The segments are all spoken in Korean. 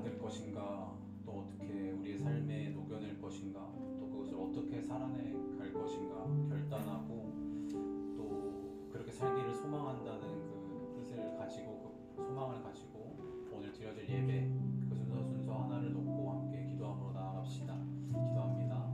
받을 것인가, 또 어떻게 우리의 삶에 녹여낼 것인가, 또 그것을 어떻게 살아내 갈 것인가 결단하고 또 그렇게 살기를 소망한다는 그 뜻을 가지고, 그 소망을 가지고 오늘 드려질 예배 그 순서 하나를 놓고 함께 기도함으로 나아갑시다. 기도합니다.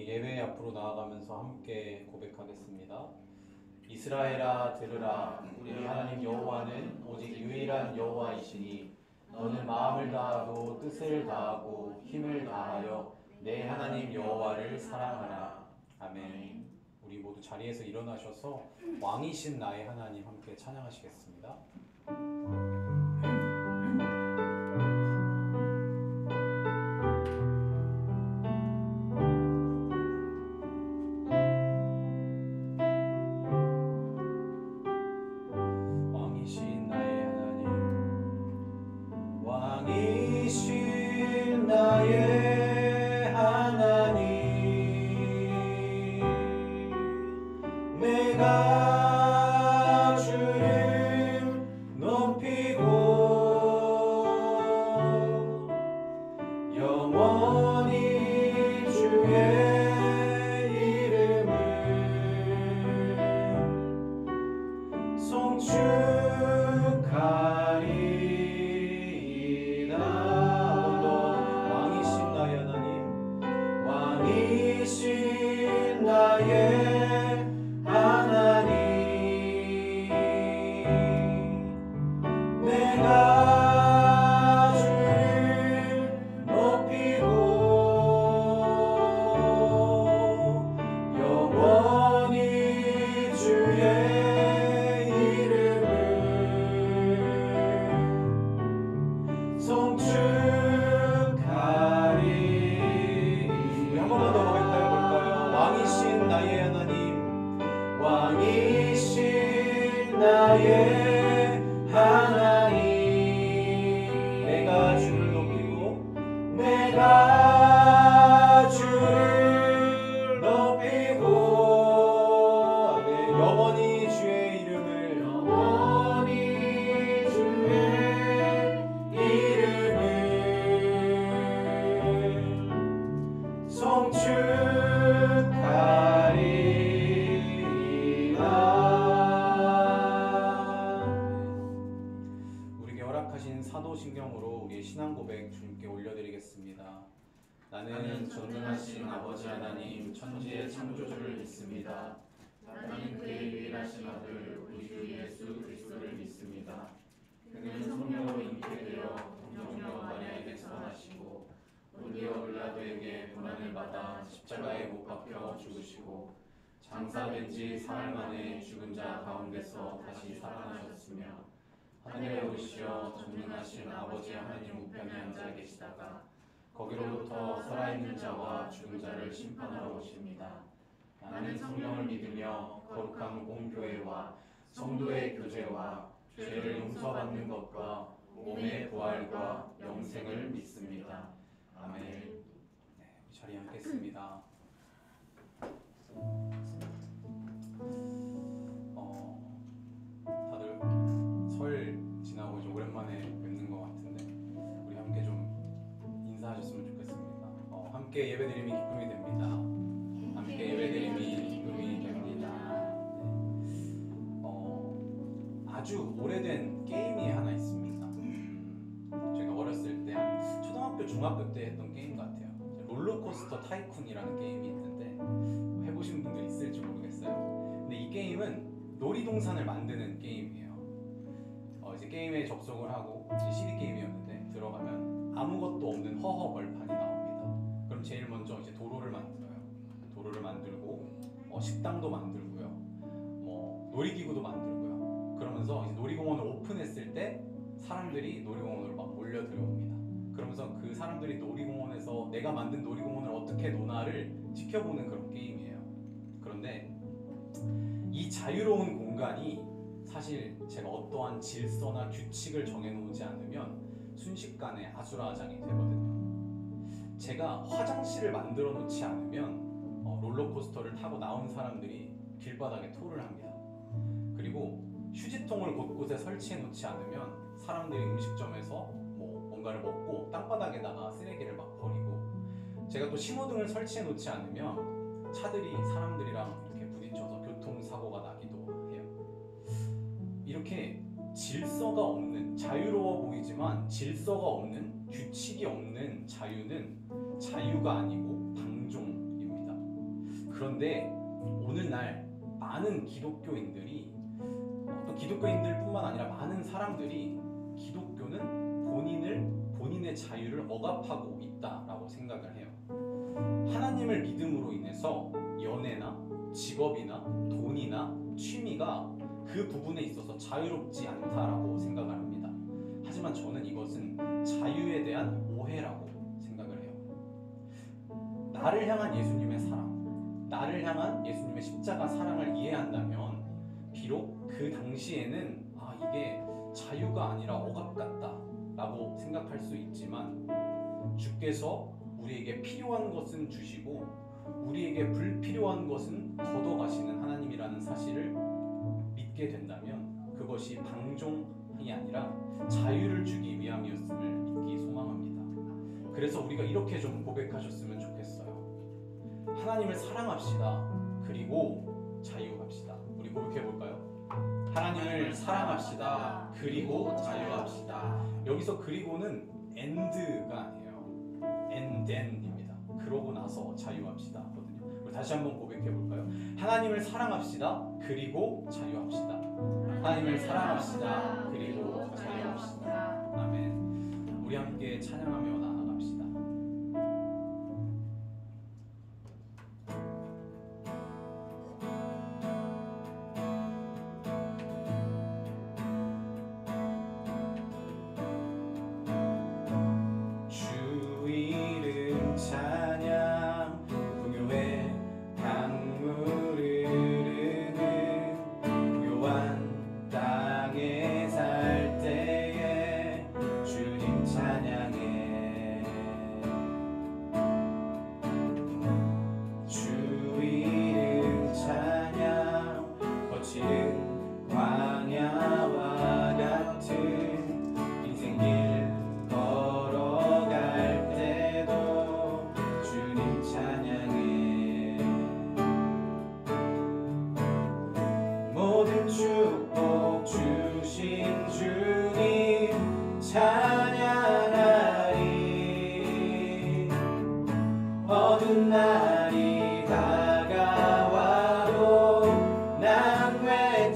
예배 앞으로 나아가면서 함께 고백하겠습니다. 이스라엘아 들으라. 우리 하나님 여호와는 오직 유일한 여호와이시니 너는 마음을 다하고 뜻을 다하고 힘을 다하여 내 하나님 여호와를 사랑하라. 아멘. 우리 모두 자리에서 일어나셔서 왕이신 나의 하나님 함께 찬양하시겠습니다. 나의 하나님, 내가 주를 높이고 영원히 주의 이름을 송축하리이다. 왕이신 나의 하나님, 내가 주를 높이고 영원히 주의 이름을 송축하리. 한 번만 더 볼까요? 왕이신 나의 하나님, 왕이신 나의 하나님, 내가 주를 높이고 내가 주를 높이고 영원히 주의 이름을 사도신경으로 우리의 신앙 고백 주님께 올려드리겠습니다. 나는 전능하신 아버지 하나님 천지의 창조주를 믿습니다. 나는 그의 유일하신 아들 우리 주 예수 그리스도를 믿습니다. 그는 성령으로 잉태되어 동정녀 마리아에게 태어나시고 본디오 빌라도에게 고난을 받아 십자가에 못 박혀 죽으시고 장사된 지 사흘 만에 죽은 자 가운데서 다시 살아나셨으며 하늘에 오르시어 전능하신 아버지 하나님 우편에 앉아 계시다가 거기로부터 살아있는 자와 죽은 자를 심판하러 오십니다. 나는 성령을 믿으며 거룩한 공교회와 성도의 교제와 죄를 용서받는 것과 몸의 부활과 영생을 믿습니다. 아멘. 네, 우리 자리에 앉겠습니다. 다들 설 지나고 이제 오랜만에 뵙는 것 같은데 우리 함께 좀 인사하셨으면 좋겠습니다. 함께 예배드림이 기쁨이 됩니다. 함께 예배드림이 기쁨이 됩니다. 네. 아주 오래된 게임이 하나 있습니다. 제가 어렸을 때 한 초등학교, 중학교 때 했던 게임 같아요. 롤러코스터 타이쿤이라는 게임이 있는데 해보신 분들 있을지 모르겠어요. 근데 이 게임은 놀이동산을 만드는 게임이에요. 이제 게임에 접속을 하고 이제 CD 게임이었는데 들어가면 아무것도 없는 허허 벌판이 나옵니다. 그럼 제일 먼저 이제 도로를 만들어요. 도로를 만들고 식당도 만들고요. 뭐 놀이기구도 만들고요. 그러면서 이제 놀이공원을 오픈했을 때 사람들이 놀이공원으로 막 몰려 들어옵니다. 그러면서 그 사람들이 놀이공원에서 내가 만든 놀이공원을 어떻게 노나를 지켜보는 그런 게임이에요. 그런데 이 자유로운 공간이 사실 제가 어떠한 질서나 규칙을 정해놓지 않으면 순식간에 아수라장이 되거든요. 제가 화장실을 만들어 놓지 않으면 롤러코스터를 타고 나온 사람들이 길바닥에 토를 합니다. 그리고 휴지통을 곳곳에 설치해 놓지 않으면 사람들이 음식점에서 뭔가를 먹고 땅바닥에다가 쓰레기를 막 버리고, 제가 또 신호등을 설치해 놓지 않으면 차들이 사람들이랑 이렇게 부딪혀서 교통사고가 나기도 해요. 이렇게 질서가 없는, 자유로워 보이지만 질서가 없는, 규칙이 없는 자유는 자유가 아니고 방종입니다. 그런데 오늘날 많은 기독교인들이, 또 기독교인들뿐만 아니라 많은 사람들이 기독교는 본인의 자유를 억압하고 있다라고 생각을 해요. 하나님을 믿음으로 인해서 연애나 직업이나 돈이나 취미가 그 부분에 있어서 자유롭지 않다라고 생각을 합니다. 하지만 저는 이것은 자유에 대한 오해라고 생각을 해요. 나를 향한 예수님의 사랑, 나를 향한 예수님의 십자가 사랑을 이해한다면 비록 그 당시에는 이게 자유가 아니라 억압 같다라고 생각할 수 있지만, 주께서 우리에게 필요한 것은 주시고 우리에게 불필요한 것은 걷어가시는 하나님이라는 사실을 믿게 된다면 그것이 방종이 아니라 자유를 주기 위함이었음을 믿기 소망합니다. 그래서 우리가 이렇게 좀 고백하셨으면 좋겠어요. 하나님을 사랑합시다. 그리고 자유합시다. 우리 고백해볼까요? 하나님을 사랑합시다. 그리고 자유합시다. 여기서 그리고는 and가 아니에요. and then입니다. 그러고 나서 자유합시다 거든요. 우리 다시 한번 고백해볼까요? 하나님을 사랑합시다. 그리고 자유합시다. 하나님을 사랑합시다. 그리고 자유합시다. 아멘. 우리 함께 찬양하며 나아갑시다. 모든 축복 주신 주님 찬양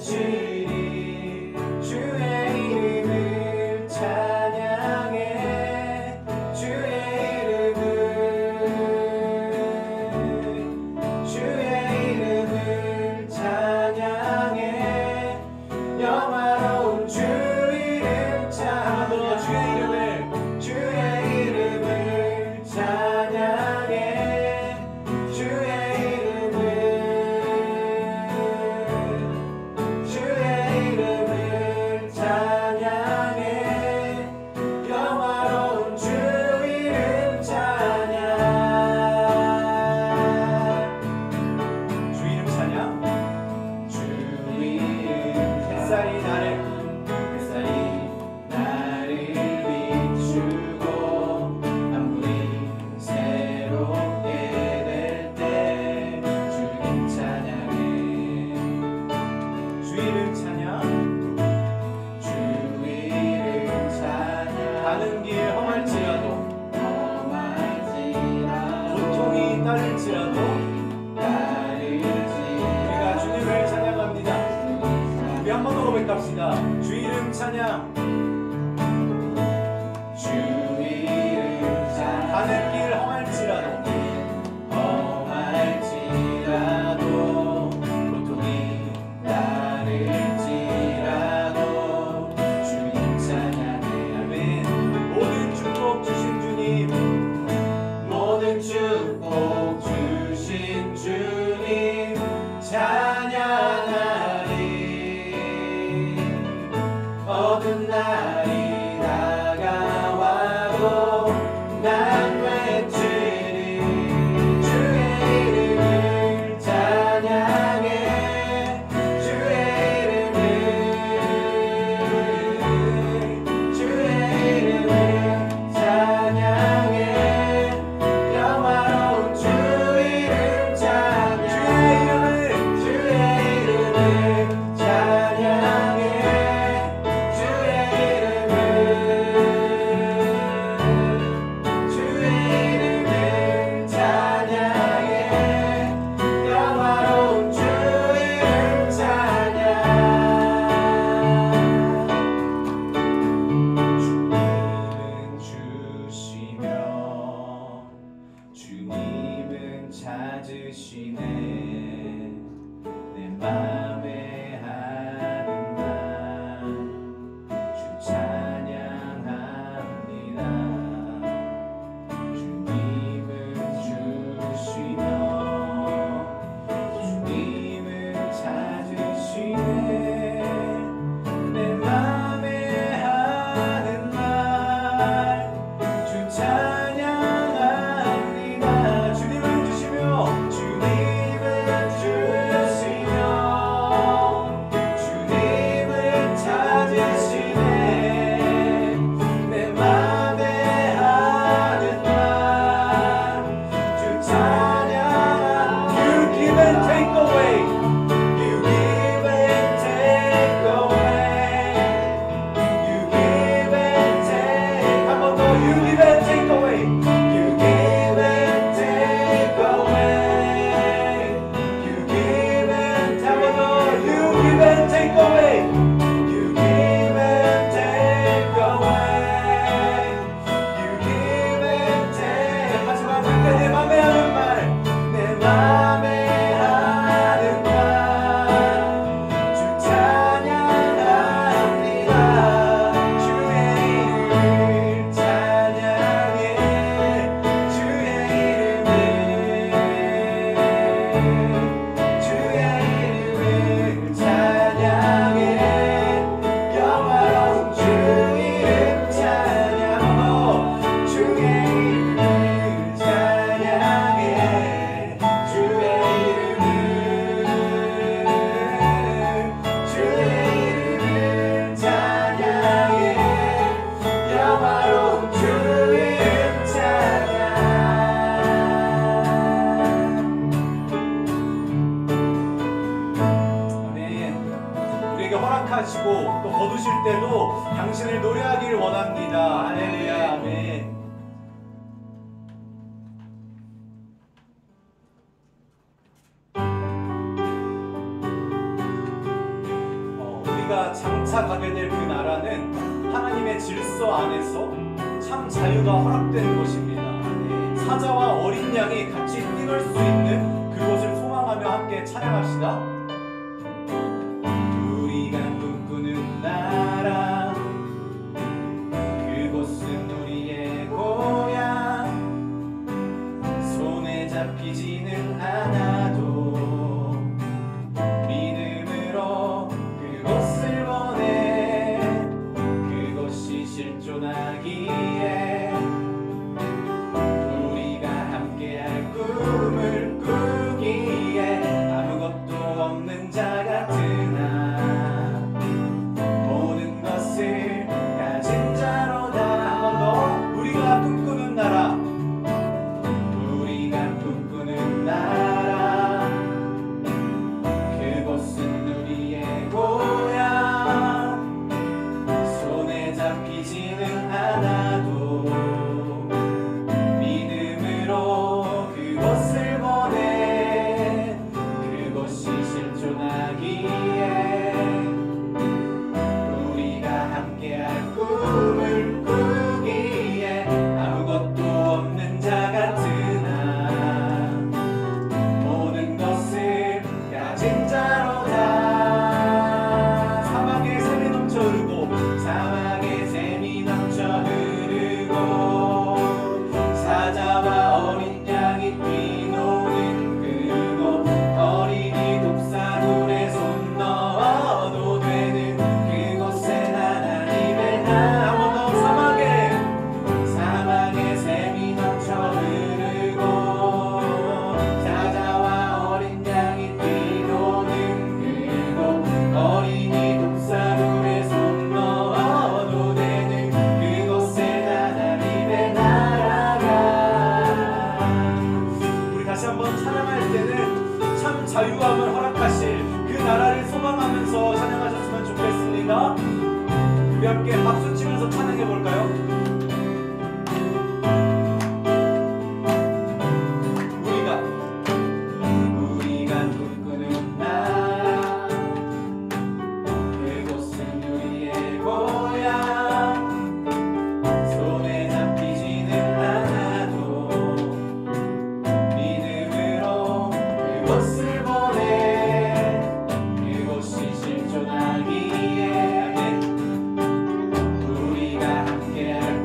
외치리 주의 이름을 찬양해 주의 이름을 찬양해 영화로운 주 이름 찬양해 주의 이름을 찬양해 주의 이름을 찬양해 영화로운 주 이름 찬양 주 이름 찬양 주 이름 햇살이 나를 비추고 아무리 새롭게 될 때 주님 찬양해 주 이름 찬양 주 이름 찬양 가는 길 험할지라도 고통이 따를지라도 우리가 주님을 찬양합니다. 우리 한 번 더 고백합시다. 주 이름 찬양 주 이름 찬양 가는 길 험할지라도 고통이 따를지라도 주님 찬양해 아멘 모든 축복 주신 주님 모든 축복 주신 주님 찬양하리 어두운 날이 다가와도 난 외치리 주의 이름을 찬양해 주의 이름을 찬양해 영화로운 주 이름 찬양 주의 이름을 찬양해 주의 이름을 찬양해 영화로운 주 이름 찬양 주님은 주시며 주님은 찾으시네 내 맘에 하는 말 주 찬양합니다 주님은 주시며 주님은 찾으시네 내 맘에 하는 말 주 찬양합니다 주님은 주시며 주님은 찾으시네 내 맘에 하는 말 주 찬양 You give and take away You give and take away You give and take 한 번 더 You give and take away You give and take away You give and 한 번 더 You give and take away You give and take away You give and take 마지막 내 맘에 하는 말 내 맘에 하는 말 주 찬양합니다 주의 이름을 찬양해 주의 이름을 찬양해 영화로운 주 이름 찬양 주의 이름을 찬양해 주의 이름을 찬양해 영화로운 주 이름 찬양 아멘 우리에게 허락하시고 또 거두실 때도 당신을 노래하기를 원합니다 할렐루야 아멘 우리가 장차 가게 될 그 나라는 하나님의 질서 안에서 참 자유가 허락된 곳입니다. 사자와 어린 양이 같이 뛰놀 수 있는 그곳을 소망하며 함께 찬양합시다. 우리가 꿈꾸는 나라, 그곳은 우리의 고향. 손에 잡히지는 않아도 믿음으로 그곳을 원해. 그곳이 실존하기에 우리가 함께할 꿈을 꾸기에 아무것도 없는 자 같으나 모든 것을 가진 자로다. 한 번 더. 우리가 꿈꾸는 나라, 우리가 꿈꾸는 나라, 그곳은 우리의 고향. 손에 잡히지는 않아도 믿음으로 그곳을 원해. 그곳이 실존하기에 우리가 함께할 꿈을 꾸기에 아무것도 없는 자 같으나 모든 것을 가진 자로다. 사막에 샘이 넘쳐 흐르고 사막에 샘이 넘쳐 흐르고 사자와 어린 양이 뛰노는 그곳, 어린이 독사물에 손 넣어도 되는 그곳엔 하나님의 나. 한 번 더. 사막에 샘이 넘쳐 흐르고 사자와 어린 양이 뛰노는 그곳, 어린이 독사물에 손 넣어도 되는 그곳엔 하나님의 나라가. 우리 다시 한번 찬양할 때는 참 자유함을 허락하실 그 나라를 소망하면서 찬양하셨으면 좋겠습니다. 우리 함께 박수 치면서 찬양해 볼까요? 우리가 꿈꾸는 나라, 그곳은 우리의 고향. 손에 잡히지는 않아도 믿음으로 그곳을 보내. 그곳이 실존하기에 우리가 함께할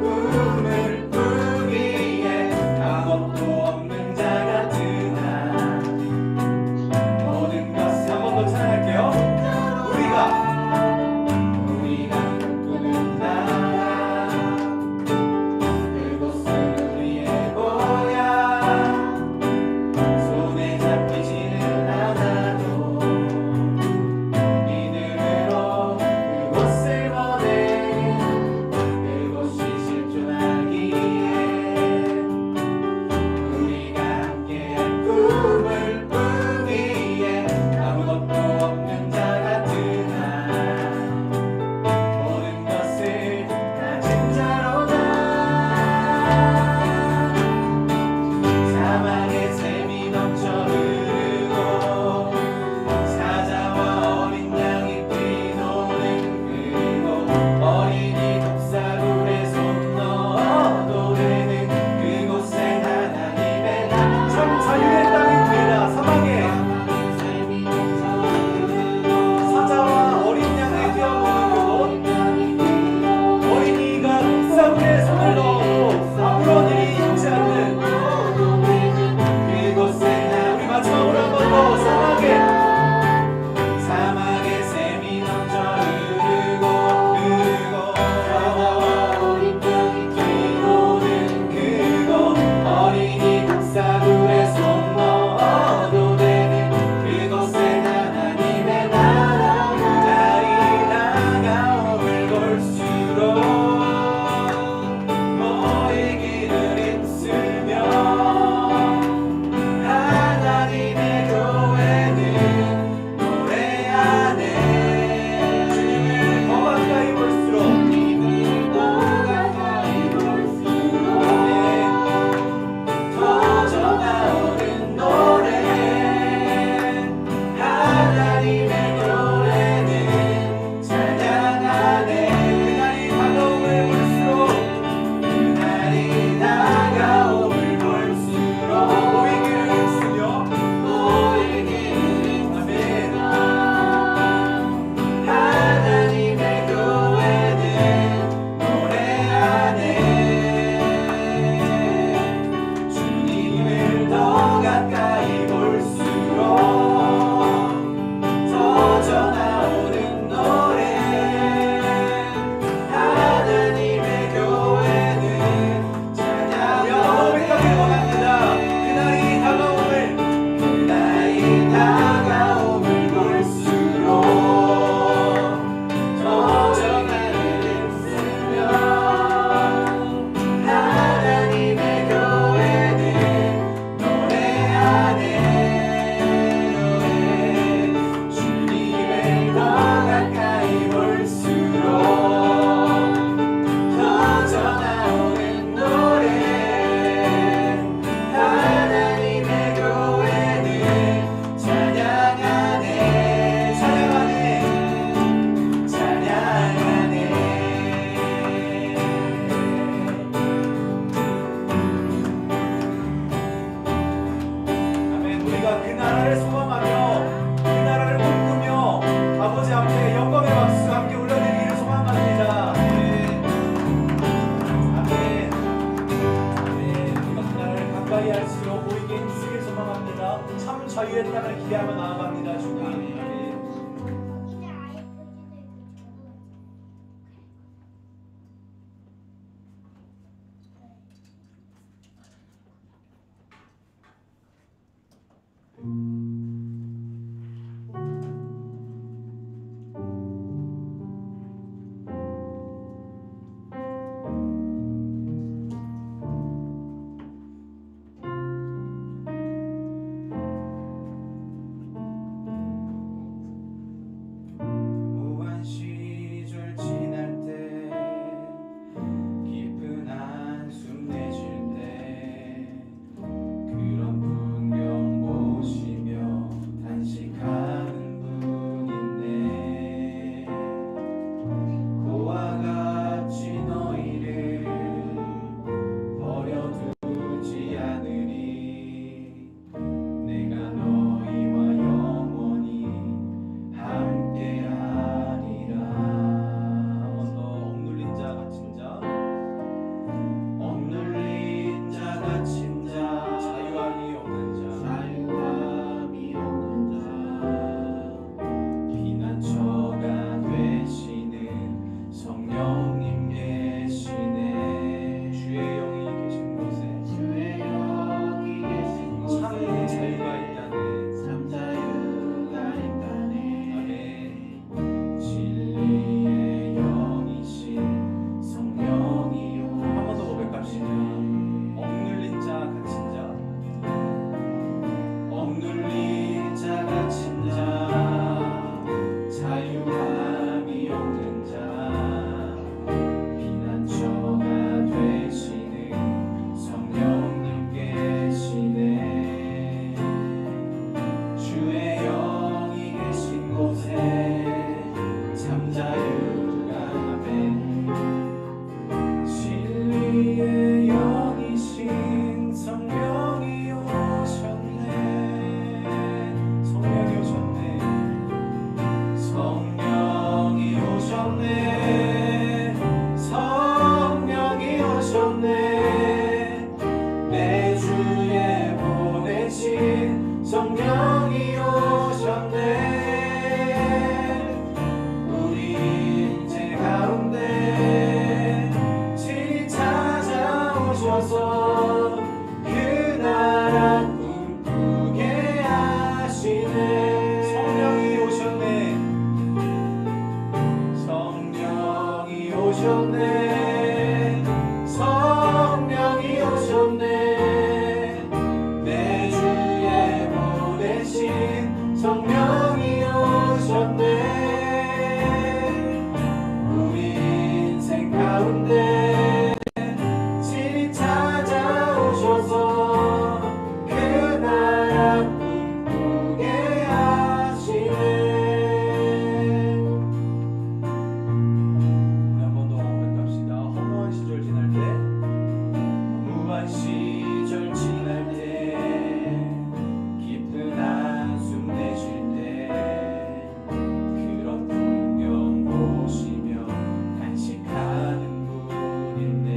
자유함이 없는 자 피난처가 되시는 성령님 계시네. 주의 영이 계신 곳에 잠자유가 매 진리의 영이신 성령이 오셨네. 성령이 오셨네. 성령이 오셨네. 성령이 오셨네. 내 주에 보내신 성령이 오셨네. 우리 인생 가운데 친히 찾아오셔서 그 나라 꿈꾸게 하시네. 성령이 오셨네. 성령이 오셨네. 성령이 오셨네. 내 주에 보내신 성령이 오셨네. 우리 인생 가운데 친히 찾아오셔서 그 나라 꿈꾸게 하시네. 우리 한 번 더 고백합시다. 허무한 시절 지날 때, 허무한 시절 지날 때, 깊은 한숨 내쉴 때, 그런 풍경 보시며 간직하는 분 있네.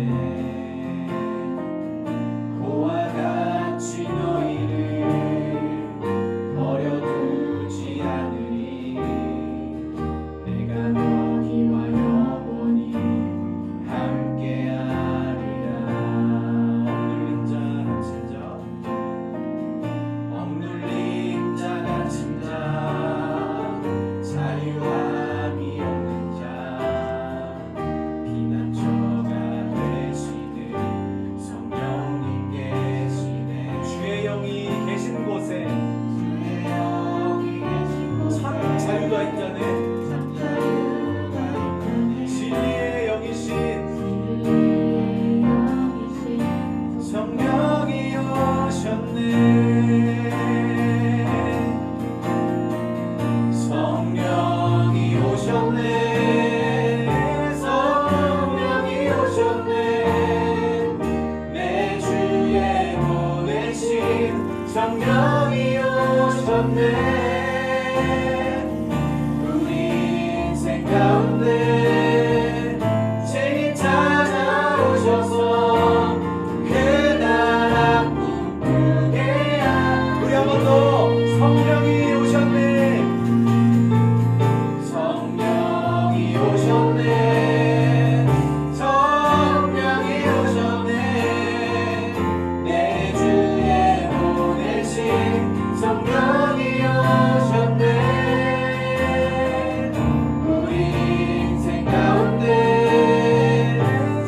그와 같이 너희를 버려두지 않으리. 내가 너희와 영원히 함께하리라. 억눌린 자 갇힌 자, 자유함이 없는 자, 피난처가 되시는 성령님 계시네. 주의 영이 계신 곳에 참 자유가 있다네. 진리의 영이신 성령이 오셨네. 성령이 오셨네. 성령이 오셨네. 내 주에 보내신 성령이 오셨네. 우리 인생 가운데 친히 찾아오셔서 그 나라 꿈꾸게 우리 한 번 더. 성령이 오셨네. 성령이 오셨네. 성령이 오셨네. 내 주에 보내신 성령이 오셨네. 우리 인생 가운데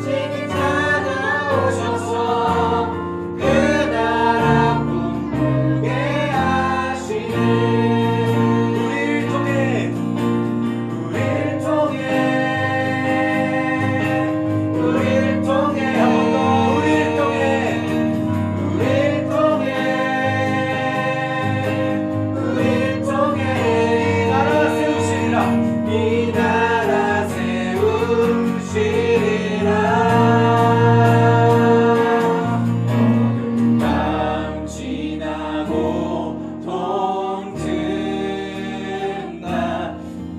친히 찾아오셔서 그 나라 꿈꾸게 하시네. 우리를 통해 우리를 통해 우리를 통해 한 번 더. 우리를 통해 우리를 통해 우리를 통해 이 나라 세우시리라. 이 나라 세우시리라. 어두운 밤 지나고 동트는 날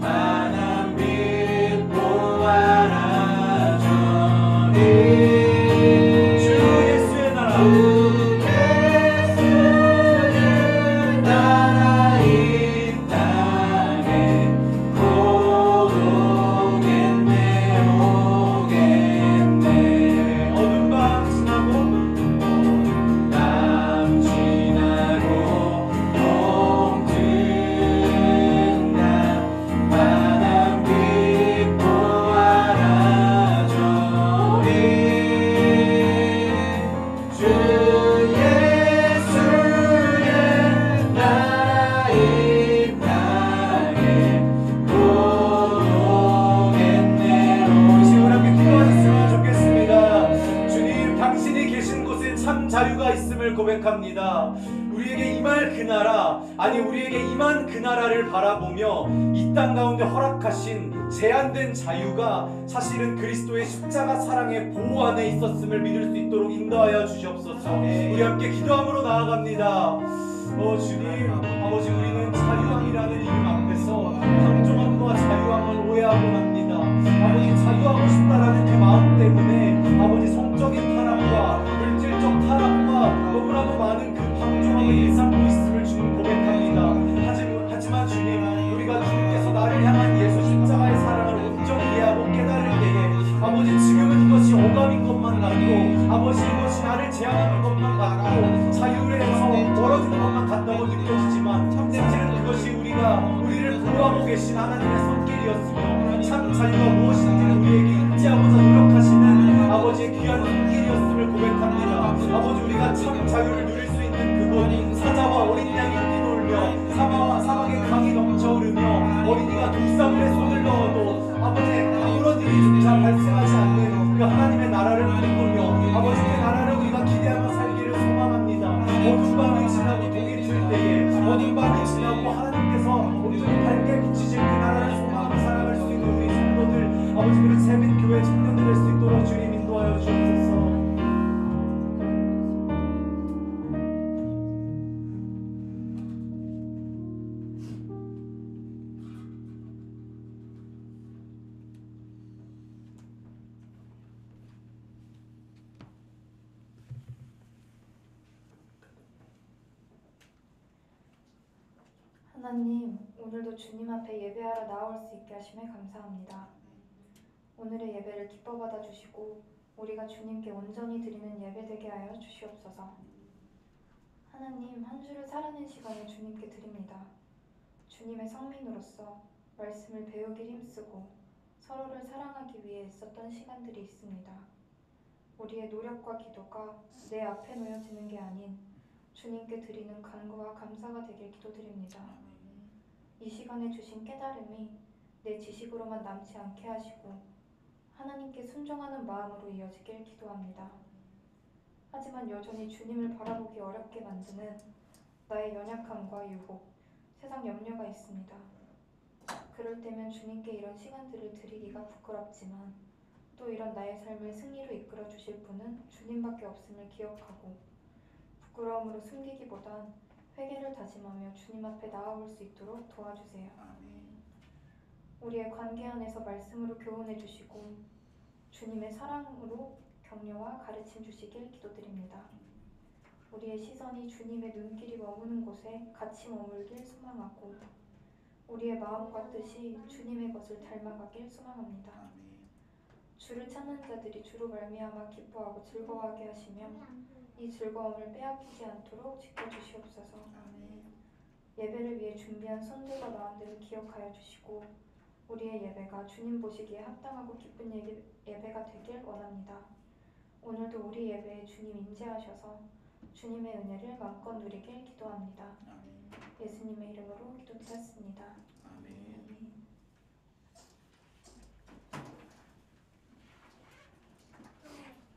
환한 빛 보아라. 저리 주 예수의 나라. 주 예수의 나라 이 땅에 고백합니다. 우리에게 임할 그 나라, 아니 우리에게 임한 그 나라를 바라보며 이 땅 가운데 허락하신 제한된 자유가 사실은 그리스도의 십자가 사랑의 보호 안에 있었음을 믿을 수 있도록 인도하여 주시옵소서. 우리 함께 기도함으로 나아갑니다. 주님, 아버지, 우리는 자유함이라는 이름 앞에서 방종함과 자유함을 오해하고 납니다. 아버지, 자유하고 싶다라는 그 마음 때문에 아버지 성적인 타락과 물질적 타락과 너무나도 많은 그 방종함을 일삼고 있음을 주님 고백합니다. 하지만 주님, 우리가 주님께서 나를 향한 예수 십자가의 사랑을 온전히 이해하고 깨달을 때에 아버지, 지금은 이것이 오감인 것만 같고 아버지, 이것이 나를 제한하는 것만 같고 자유에서 멀어지는 것만 같다고 느껴지지만 사실은 그것이 우리를 보호하고 계신 하나님의 손길이었으며 참 자유가 무엇인지를 우리에게 인지하고자 노력하시는 아버지의 귀한 손길이었음을 고백합니다. 아버지, 우리가 참 자유를 누릴 수 있는 그곳, 사자와 어린 양이 뛰놀며 사막의 강이 넘쳐 흐르며 어린이가 독사물에 손을 넣어도 아버지 아무런 일이조차 발생하지 않는 그 하나님의 나라를 꿈꾸며 아버지, 그 나라를 우리가 기대하며 살기를 소망합니다. 어두운 밤이 지나고 동이 틀 때에 어두운 밤이 지나고 하나님께서 온전히 밝게 비치실 그 나라를 소망하며 살아갈 수 있는 우리 성도들, 아버지, 그런 세빈 교회 청년들 될 수 있도록 주님 인도하여 주옵소서. 하나님, 오늘도 주님 앞에 예배하러 나올 수 있게 하심에 감사합니다. 오늘의 예배를 기뻐 받아주시고 우리가 주님께 온전히 드리는 예배 되게 하여 주시옵소서. 하나님, 한 주를 살아낸 시간을 주님께 드립니다. 주님의 성민으로서 말씀을 배우길 힘쓰고 서로를 사랑하기 위해 애썼던 시간들이 있습니다. 우리의 노력과 기도가 내 앞에 놓여지는 게 아닌 주님께 드리는 간구와 감사가 되길 기도드립니다. 이 시간에 주신 깨달음이 내 지식으로만 남지 않게 하시고 하나님께 순종하는 마음으로 이어지길 기도합니다. 하지만 여전히 주님을 바라보기 어렵게 만드는 나의 연약함과 유혹, 세상 염려가 있습니다. 그럴 때면 주님께 이런 시간들을 드리기가 부끄럽지만 또 이런 나의 삶을 승리로 이끌어 주실 분은 주님밖에 없음을 기억하고 부끄러움으로 숨기기보단 회개를 다짐하며 주님 앞에 나아올 수 있도록 도와주세요. 우리의 관계 안에서 말씀으로 교훈해 주시고 주님의 사랑으로 격려와 가르침 주시길 기도드립니다. 우리의 시선이 주님의 눈길이 머무는 곳에 같이 머물길 소망하고 우리의 마음과 뜻이 주님의 것을 닮아가길 소망합니다. 주를 찾는 자들이 주로 말미암아 기뻐하고 즐거워하게 하시며 이 즐거움을 빼앗기지 않도록 지켜주시옵소서. 예배를 위해 준비한 손들과 마음들을 기억하여 주시고 우리의 예배가 주님 보시기에 합당하고 기쁜 예배가 되길 원합니다. 오늘도 우리 예배에 주님 임재하셔서 주님의 은혜를 마음껏 누리길 기도합니다. 예수님의 이름으로 기도드렸습니다.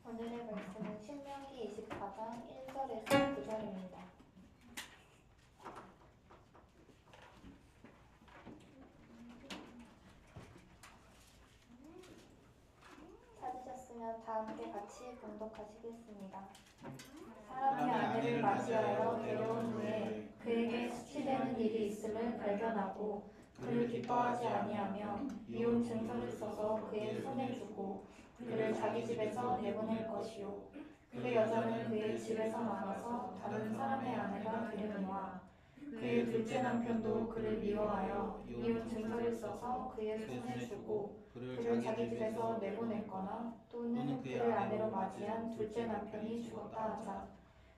오늘의 말씀은 신명기 24장 1절에서 9절입니다. 찾으셨으면 다 함께 같이 봉독하시겠습니다. 사람이 아내를 맞이하여 데려온 후에 그에게 수치되는 일이 있음을 발견하고 그를 기뻐하지 아니하며 이혼 증서를 써서 그의 손에 주고 그를 자기 집에서 내보낼 것이요 그 여자는 그의 집에서 나가서 다른 사람의 아내가 되려니와 그의 둘째 남편도 그를 미워하여 이혼 증서를 써서 그의 손에 주고 그를 자기 집에서 내보냈거나 또는 그를 아내로 맞이한 둘째 남편이 죽었다 하자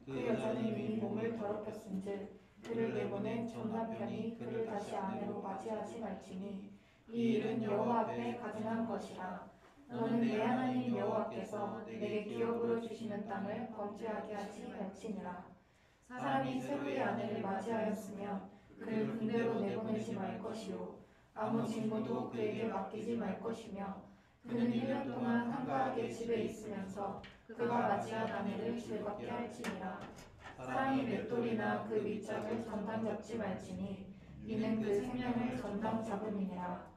그 여자는 이미 몸을 더럽혔은즉 그를 내보낸 전 남편이 그를 다시 아내로 맞이하지 말지니 이 일은 여호와 앞에 가증한 것이라. 너는 내 하나님 여호와께서 내게 기업으로 주시는 땅을 범죄하게 하지 말지니라. 사람이 새로이 아내를 맞이하였으면 그를 군대로 내보내지 말 것이요 아무 징고도 그에게 맡기지 말 것이며 그는 1년 동안 한가하게 집에 있으면서 그가 맞이한 아내를 즐겁게 할지니라. 사람이 맷돌이나 그 밑짝을 전당 잡지 말지니 이는 그 생명을 전당 잡음이니라.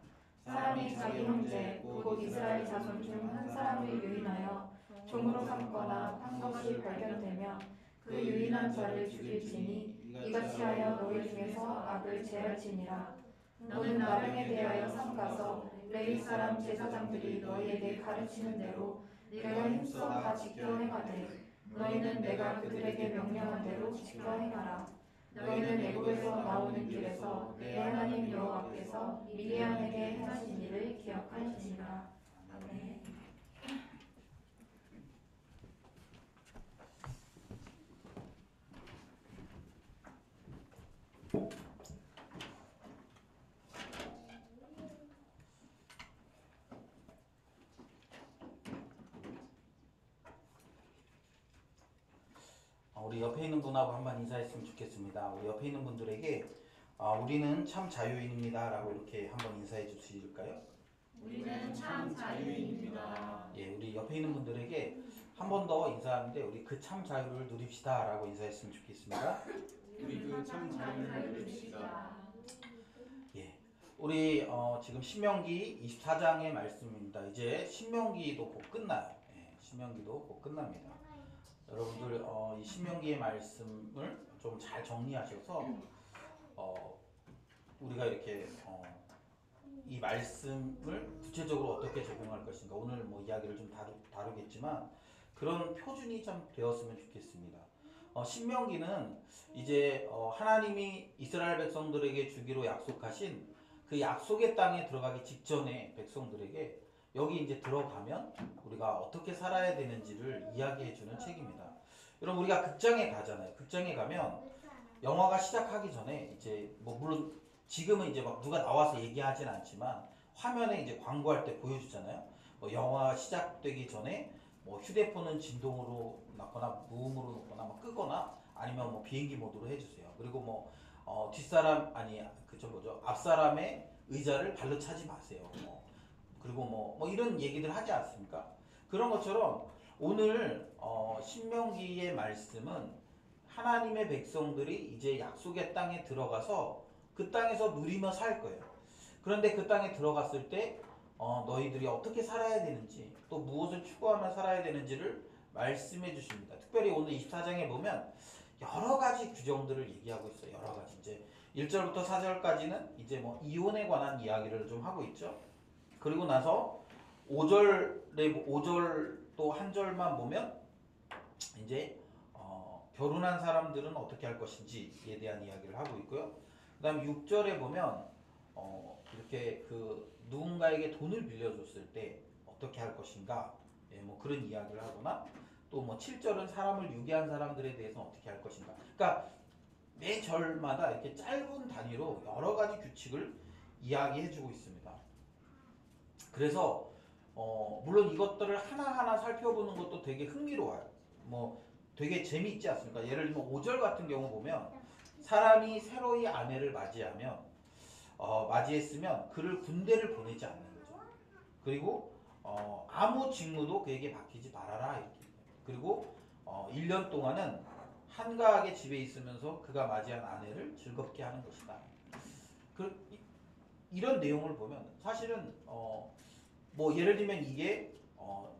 사람이 자기 형제 곧 이스라엘 자손 중 한 사람을 유인하여 종으로 삼거나 한 것이 발견되며 그 유인한 자를 죽일지니 이같이 하여 너희 중에서 악을 제할지니라. 너는 나병에 대하여 삼가서 레위 사람 제사장들이 너희에게 가르치는 대로 내가 힘써 다 지켜 행하되 너희는 내가 그들에게 명령한 대로 지켜 행하라. 너희는 애굽에서 나오는 길에서 내 하나님 여호와께서 미디안에게 행하신 일을 기억할지니라. 아멘. 우리 옆에 있는 분하고 한번 인사했으면 좋겠습니다. 우리 옆에 있는 분들에게 우리는 참 자유인입니다 라고 이렇게 한번 인사해 주실까요? 우리는 참 자유인입니다. 예, 우리 옆에 있는 분들에게 한 번 더 인사하는데 우리 그 참 자유를 누립시다 라고 인사했으면 좋겠습니다. 우리 그 참 자유를 누립시다. 예, 우리 지금 신명기 24장의 말씀입니다. 이제 신명기도 곧 끝나요. 예, 신명기도 곧 끝납니다. 여러분들 이 신명기의 말씀을 좀 잘 정리하셔서 우리가 이렇게 이 말씀을 구체적으로 어떻게 적용할 것인가 오늘 뭐 이야기를 좀 다루겠지만 그런 표준이 좀 되었으면 좋겠습니다. 신명기는 이제 하나님이 이스라엘 백성들에게 주기로 약속하신 그 약속의 땅에 들어가기 직전에 백성들에게 여기 이제 들어가면 우리가 어떻게 살아야 되는지를 이야기해 주는 책입니다. 여러분 우리가 극장에 가잖아요. 극장에 가면 영화가 시작하기 전에 이제 뭐 물론 지금은 이제 막 누가 나와서 얘기하진 않지만 화면에 이제 광고할 때 보여주잖아요. 뭐 영화 시작되기 전에 뭐 휴대폰은 진동으로 놨거나 무음으로 놓거나 뭐 끄거나 아니면 뭐 비행기 모드로 해주세요. 그리고 뭐 뒷사람 아니 그저 뭐죠 앞사람의 의자를 발로 차지 마세요. 그리고 뭐 이런 얘기들 하지 않습니까? 그런 것처럼 오늘 신명기의 말씀은 하나님의 백성들이 이제 약속의 땅에 들어가서 그 땅에서 누리며 살 거예요. 그런데 그 땅에 들어갔을 때 너희들이 어떻게 살아야 되는지 또 무엇을 추구하며 살아야 되는지를 말씀해 주십니다. 특별히 오늘 24장에 보면 여러 가지 규정들을 얘기하고 있어요. 여러 가지 이제 1절부터 4절까지는 이제 뭐 이혼에 관한 이야기를 좀 하고 있죠. 그리고 나서 5절 또 한 절만 보면 이제 결혼한 사람들은 어떻게 할 것인지에 대한 이야기를 하고 있고요. 그 다음 6절에 보면 이렇게 그 누군가에게 돈을 빌려줬을 때 어떻게 할 것인가 뭐 그런 이야기를 하거나 또 뭐 7절은 사람을 유괴한 사람들에 대해서 어떻게 할 것인가. 그러니까 매 절마다 이렇게 짧은 단위로 여러 가지 규칙을 이야기해주고 있습니다. 그래서 물론 이것들을 하나하나 살펴보는 것도 되게 흥미로워요. 뭐 되게 재미있지 않습니까? 예를 들면 5절 같은 경우 보면 사람이 새로이 아내를 맞이했으면 그를 군대를 보내지 않는 거죠. 그리고 아무 직무도 그에게 맡기지 말아라 이렇게. 그리고 1년 동안은 한가하게 집에 있으면서 그가 맞이한 아내를 즐겁게 하는 것이다. 이런 내용을 보면 사실은 뭐 예를 들면 이게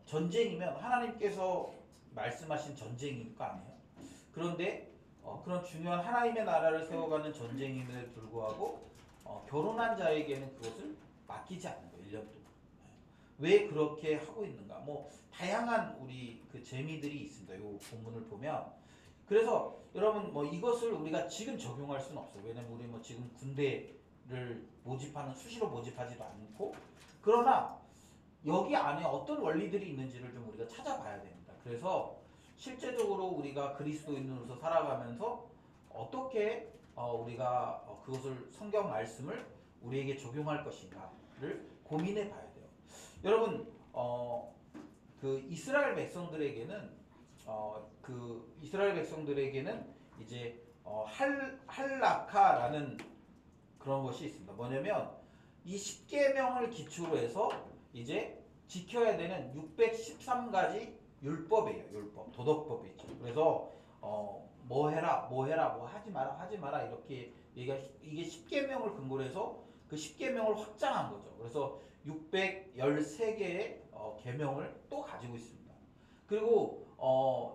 전쟁이면 하나님께서 말씀하신 전쟁일 거 아니에요. 그런데 그런 중요한 하나님의 나라를 세워가는 전쟁임에도 불구하고 결혼한 자에게는 그것을 맡기지 않는 거예요. 1년 동안. 왜 그렇게 하고 있는가? 뭐 다양한 우리 그 재미들이 있습니다. 이 본문을 보면. 그래서 여러분 뭐 이것을 우리가 지금 적용할 수는 없어요. 왜냐면 우리 뭐 지금 군대를 수시로 모집하지도 않고 그러나 여기 안에 어떤 원리들이 있는지를 좀 우리가 찾아봐야 됩니다. 그래서 실제적으로 우리가 그리스도인으로서 살아가면서 어떻게 우리가 그것을 성경 말씀을 우리에게 적용할 것인가를 고민해 봐야 돼요. 여러분 그 이스라엘 백성들에게는 이제 할라카라는 그런 것이 있습니다. 뭐냐면 이 10계명을 기초로 해서 이제 지켜야 되는 613가지 율법이에요. 율법, 도덕법이죠. 그래서 뭐 해라, 뭐 해라, 뭐 하지 마라, 하지 마라 이렇게 이게 10계명을 근거로 해서 그 10계명을 확장한 거죠. 그래서 613개의 계명을 또 가지고 있습니다. 그리고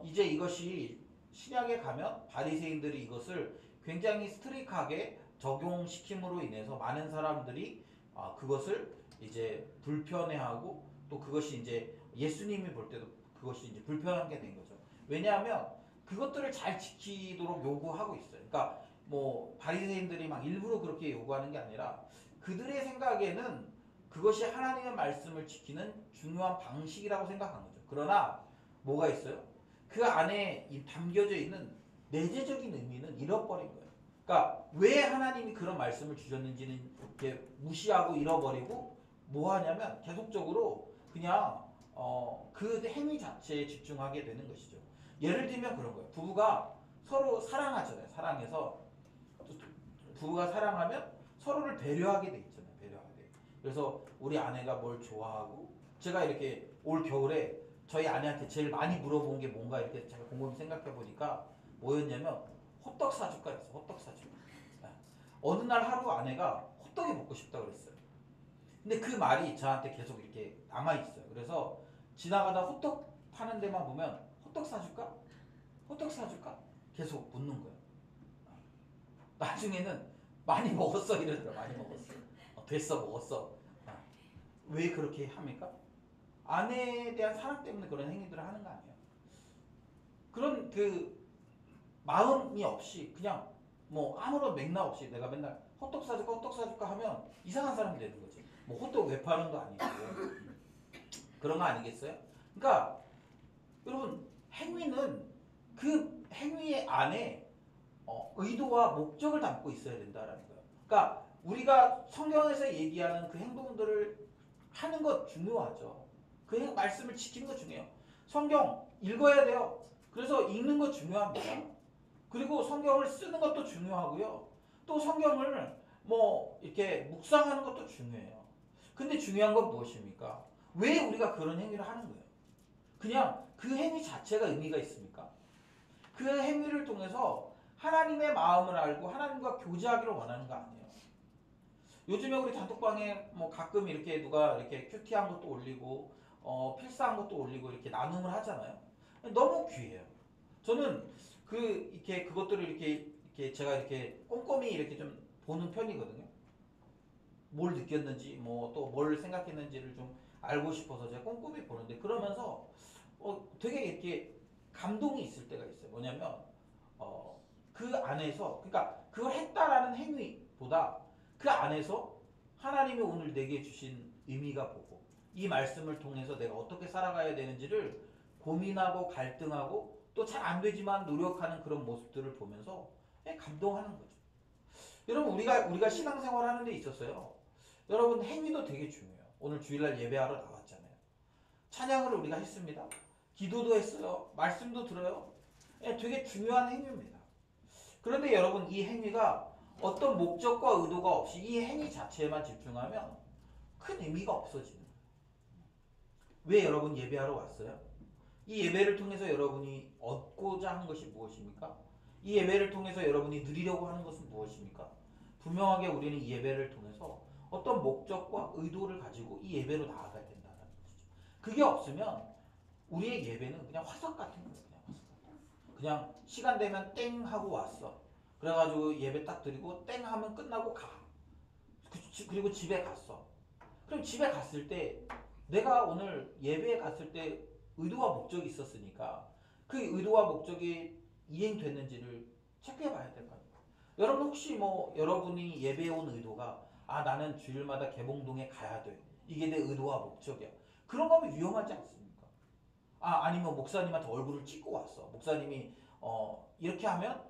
이제 이것이 신약에 가면 바리새인들이 이것을 굉장히 스트릭하게 적용시킴으로 인해서 많은 사람들이 그것을 이제 불편해하고 또 그것이 이제 예수님이 볼 때도 그것이 이제 불편하게 된 거죠. 왜냐하면 그것들을 잘 지키도록 요구하고 있어요. 그러니까 뭐 바리새인들이 막 일부러 그렇게 요구하는 게 아니라 그들의 생각에는 그것이 하나님의 말씀을 지키는 중요한 방식이라고 생각한 거죠. 그러나 뭐가 있어요? 그 안에 담겨져 있는 내재적인 의미는 잃어버린 거예요. 그러니까 왜 하나님이 그런 말씀을 주셨는지는 이렇게 무시하고 잃어버리고 뭐 하냐면 계속적으로 그냥 그 행위 자체에 집중하게 되는 것이죠. 예를 들면 그런 거예요. 부부가 서로 사랑하잖아요. 사랑해서 부부가 사랑하면 서로를 배려하게 돼 있잖아요. 배려하게. 그래서 우리 아내가 뭘 좋아하고 제가 이렇게 올 겨울에 저희 아내한테 제일 많이 물어본 게 뭔가 이렇게 제가 곰곰이 생각해 보니까 뭐였냐면 호떡 사줄까 했어. 호떡 사줄까. 어느 날 하루 아내가 호떡이 먹고 싶다 그랬어요. 근데 그 말이 저한테 계속 이렇게 남아 있어요. 그래서 지나가다 호떡 파는 데만 보면 호떡 사줄까? 호떡 사줄까? 계속 묻는 거예요. 나중에는 많이 먹었어 이러더라. 많이 먹었어. 됐어 먹었어. 왜 그렇게 합니까? 아내에 대한 사랑 때문에 그런 행위들을 하는 거 아니에요. 그런 그 마음이 없이 그냥 뭐 아무런 맥락 없이 내가 맨날 호떡 사줄까 하면 이상한 사람이 되는 거지. 뭐 호떡 왜 파는 거 아니고 그런 거 아니겠어요? 그러니까 여러분 행위는 그 행위 안에 의도와 목적을 담고 있어야 된다라는 거예요. 그러니까 우리가 성경에서 얘기하는 그 행동들을 하는 것 중요하죠. 그 말씀을 지키는 것 중요해요. 성경 읽어야 돼요. 그래서 읽는 것 중요합니다. 그리고 성경을 쓰는 것도 중요하고요. 또 성경을 뭐 이렇게 묵상하는 것도 중요해요. 근데 중요한 건 무엇입니까? 왜 우리가 그런 행위를 하는 거예요? 그냥 그 행위 자체가 의미가 있습니까? 그 행위를 통해서 하나님의 마음을 알고 하나님과 교제하기를 원하는 거 아니에요. 요즘에 우리 단톡방에 뭐 가끔 이렇게 누가 이렇게 큐티한 것도 올리고 필사한 것도 올리고 이렇게 나눔을 하잖아요. 너무 귀해요. 저는 이렇게 그것들을 이렇게 제가 이렇게 꼼꼼히 이렇게 좀 보는 편이거든요. 뭘 느꼈는지 뭐 또 뭘 생각했는지를 좀 알고 싶어서 제가 꼼꼼히 보는데 그러면서 되게 이렇게 감동이 있을 때가 있어요. 뭐냐면 그 안에서 그러니까 그걸 했다라는 행위보다 그 안에서 하나님이 오늘 내게 주신 의미가 보고 이 말씀을 통해서 내가 어떻게 살아가야 되는지를 고민하고 갈등하고 또 잘 안 되지만 노력하는 그런 모습들을 보면서 감동하는 거죠. 여러분 우리가 신앙생활 하는 데 있었어요. 여러분 행위도 되게 중요해요. 오늘 주일날 예배하러 나왔잖아요. 찬양을 우리가 했습니다. 기도도 했어요. 말씀도 들어요. 되게 중요한 행위입니다. 그런데 여러분 이 행위가 어떤 목적과 의도가 없이 이 행위 자체에만 집중하면 큰 의미가 없어지는 거예요. 왜 여러분 예배하러 왔어요? 이 예배를 통해서 여러분이 얻고자 하는 것이 무엇입니까? 이 예배를 통해서 여러분이 누리려고 하는 것은 무엇입니까? 분명하게 우리는 이 예배를 통해서 어떤 목적과 의도를 가지고 이 예배로 나아가야 된다는 것이죠. 그게 없으면 우리의 예배는 그냥 화석 같은 거예요. 그냥 시간 되면 땡 하고 왔어. 그래가지고 예배 딱 드리고 땡 하면 끝나고 가. 그리고 집에 갔어. 그럼 집에 갔을 때 내가 오늘 예배에 갔을 때 의도와 목적이 있었으니까 그 의도와 목적이 이행됐는지를 체크해 봐야 될 거 아니에요. 여러분 혹시 뭐 여러분이 예배에 온 의도가 나는 주일마다 개봉동에 가야 돼. 이게 내 의도와 목적이야. 그런 거면 위험하지 않습니까? 아니면 목사님한테 얼굴을 찍고 왔어. 목사님이 이렇게 하면